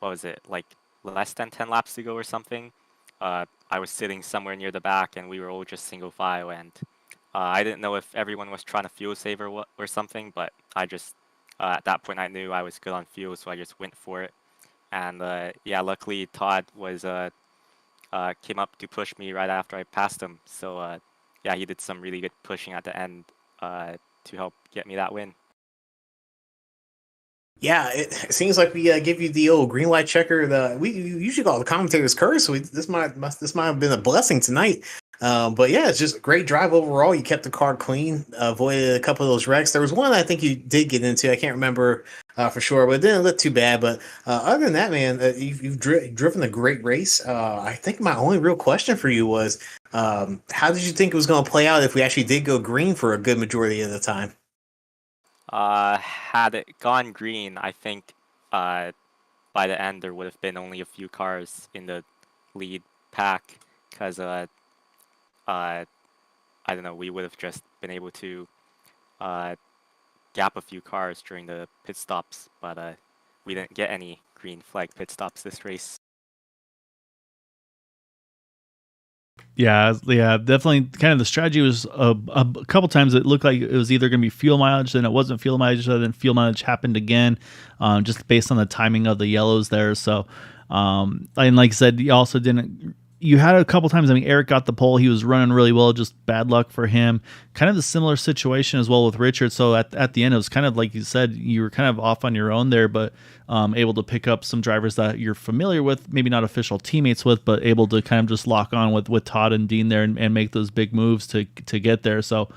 was it, like less than 10 laps to go or something? I was sitting somewhere near the back, and we were all just single file, and I didn't know if everyone was trying to fuel save or something, but I just at that point I knew I was good on fuel, so I just went for it. And yeah, luckily Todd was came up to push me right after I passed him. So yeah, he did some really good pushing at the end to help get me that win. Yeah, it seems like we give you the old green light checker. We usually call the commentators curse. So this might have been a blessing tonight. But yeah, it's just a great drive overall. You kept the car clean, avoided a couple of those wrecks. There was one I think you did get into. I can't remember for sure, but it didn't look too bad. But other than that, man, you've driven a great race. I think my only real question for you was, how did you think it was going to play out if we actually did go green for a good majority of the time? Had it gone green, I think by the end there would have been only a few cars in the lead pack because I don't know, we would have just been able to gap a few cars during the pit stops, but we didn't get any green flag pit stops this race. Yeah, definitely. Kind of the strategy was a couple times it looked like it was either going to be fuel mileage, then it wasn't fuel mileage, then fuel mileage happened again, just based on the timing of the yellows there. So, and like I said, you also didn't. You had a couple times. I mean, Eric got the pole. He was running really well. Just bad luck for him. Kind of the similar situation as well with Richard. So at the end, it was kind of like you said, you were kind of off on your own there, but able to pick up some drivers that you're familiar with, maybe not official teammates with, but able to kind of just lock on with Todd and Dean there and make those big moves to get there. So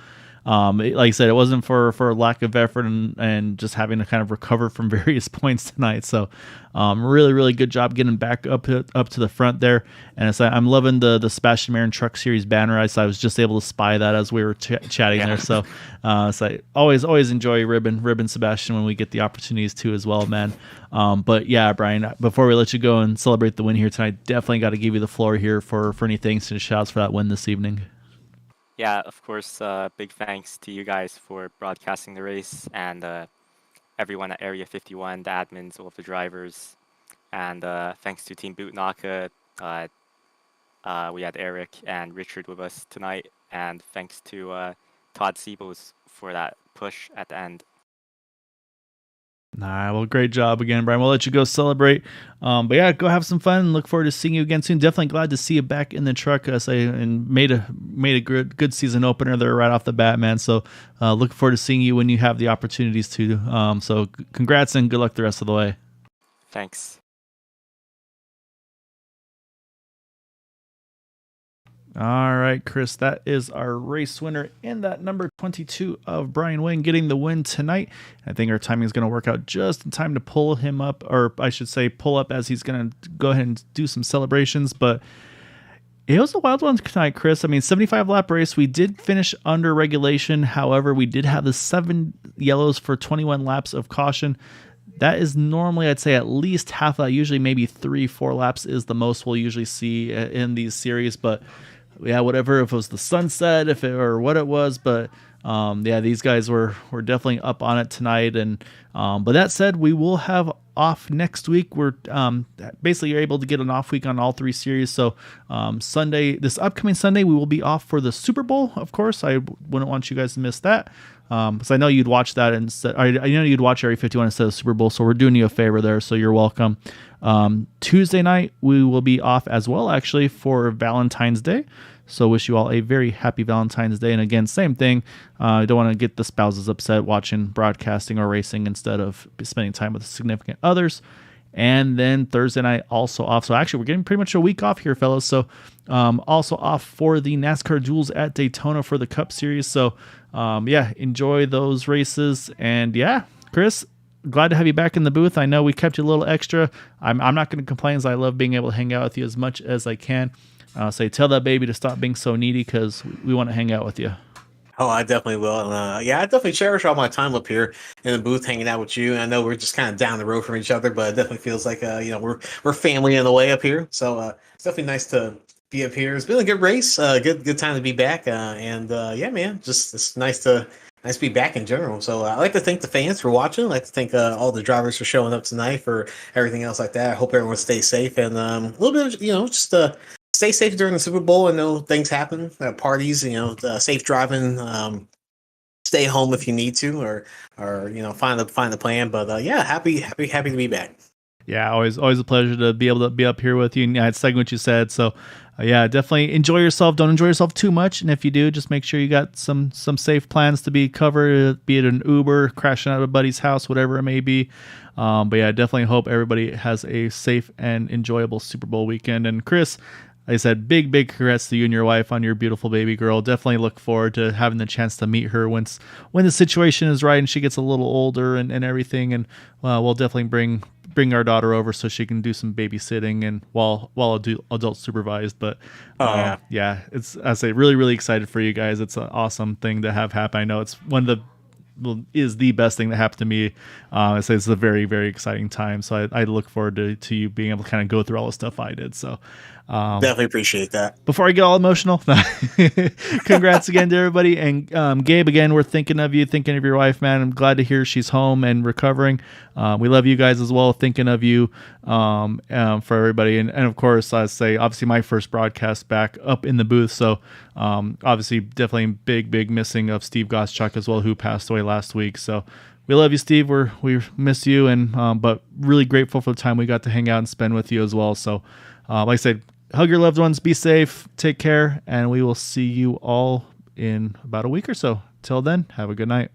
Like I said, it wasn't for lack of effort and just having to kind of recover from various points tonight. So really, really good job getting back up to the front there. And I'm loving the Sebastian Marin Truck Series banner. I was just able to spy that as we were chatting there. So I always enjoy ribbon Sebastian when we get the opportunities to as well, man. But yeah, Brian, before we let you go and celebrate the win here tonight, definitely got to give you the floor here for any thanks and shouts for that win this evening. Yeah, of course, big thanks to you guys for broadcasting the race, and everyone at Area 51, the admins, all of the drivers, and thanks to Team Bootnaka. We had Eric and Richard with us tonight, and thanks to Todd Siebels for that push at the end. Well, great job again, Brian. We'll let you go celebrate. But yeah, go have some fun. Look forward to seeing you again soon. Definitely glad to see you back in the truck. And made a good season opener there right off the bat, man. So looking forward to seeing you when you have the opportunities to. So congrats and good luck the rest of the way. Thanks. All right, Chris, that is our race winner in that number 22 of Brian Wayne getting the win tonight. I think our timing is going to work out just in time to pull him up, or I should say pull up as he's going to go ahead and do some celebrations. But it was a wild one tonight, Chris. I mean, 75 lap race. We did finish under regulation. However, we did have the 7 yellows for 21 laps of caution. That is normally, I'd say, at least half of that. Usually maybe 3-4 laps is the most we'll usually see in these series. But yeah, whatever, if it was the sunset, or what it was, but yeah, these guys were definitely up on it tonight. And but that said, we will have off next week. We're basically you're able to get an off week on all 3 series. So this upcoming Sunday, we will be off for the Super Bowl. Of course, I wouldn't want you guys to miss that. Because I know you'd watch that instead. I know you'd watch Area 51 instead of Super Bowl, so we're doing you a favor there. So you're welcome. Tuesday night we will be off as well, actually, for Valentine's Day. So wish you all a very happy Valentine's Day. And again, same thing. I don't want to get the spouses upset watching broadcasting or racing instead of spending time with significant others. And then Thursday night also off. So actually, we're getting pretty much a week off here, fellas. So also off for the NASCAR Duels at Daytona for the Cup Series. So yeah, enjoy those races. And yeah, Chris, glad to have you back in the booth. I know we kept you a little extra. I'm not going to complain, as I love being able to hang out with you as much as I can. Tell that baby to stop being so needy, because we want to hang out with you. Oh, I definitely will. And yeah, I definitely cherish all my time up here in the booth hanging out with you. And I know we're just kind of down the road from each other, but it definitely feels like we're family in the way up here. So it's definitely nice to be up here. It's been a good race, good time to be back. Yeah, man, just it's nice to be back in general. So I'd like to thank the fans for watching. I'd like to thank all the drivers for showing up tonight, for everything else like that. I hope everyone stays safe, and a little bit of, just stay safe during the Super Bowl. I know things happen, parties, safe driving, stay home if you need to, or find a plan. But yeah, happy to be back. Yeah, always a pleasure to be able to be up here with you. And yeah, it's like what you said. So yeah, definitely enjoy yourself. Don't enjoy yourself too much. And if you do, just make sure you got some safe plans to be covered, be it an Uber, crashing out of a buddy's house, whatever it may be. But yeah, definitely hope everybody has a safe and enjoyable Super Bowl weekend. And Chris, like I said, big congrats to you and your wife on your beautiful baby girl. Definitely look forward to having the chance to meet her when the situation is right and she gets a little older and everything. And we'll definitely bring our daughter over so she can do some babysitting and while adult supervised. But yeah, I say really excited for you guys. It's an awesome thing to have happen. I know it's is the best thing that happened to me. I say it's a very exciting time. So I look forward to you being able to kind of go through all the stuff I did. So definitely appreciate that. Before I get all emotional, congrats again to everybody. And Gabe, again, we're thinking of you, thinking of your wife, man. I'm glad to hear she's home and recovering. We love you guys as well, thinking of you for everybody. And of course, I say, obviously, my first broadcast back up in the booth. So obviously, definitely big missing of Steve Goschuk as well, who passed away last week. So we love you, Steve. We miss you, and but really grateful for the time we got to hang out and spend with you as well. So like I said, hug your loved ones, be safe, take care, and we will see you all in about a week or so. Till then, have a good night.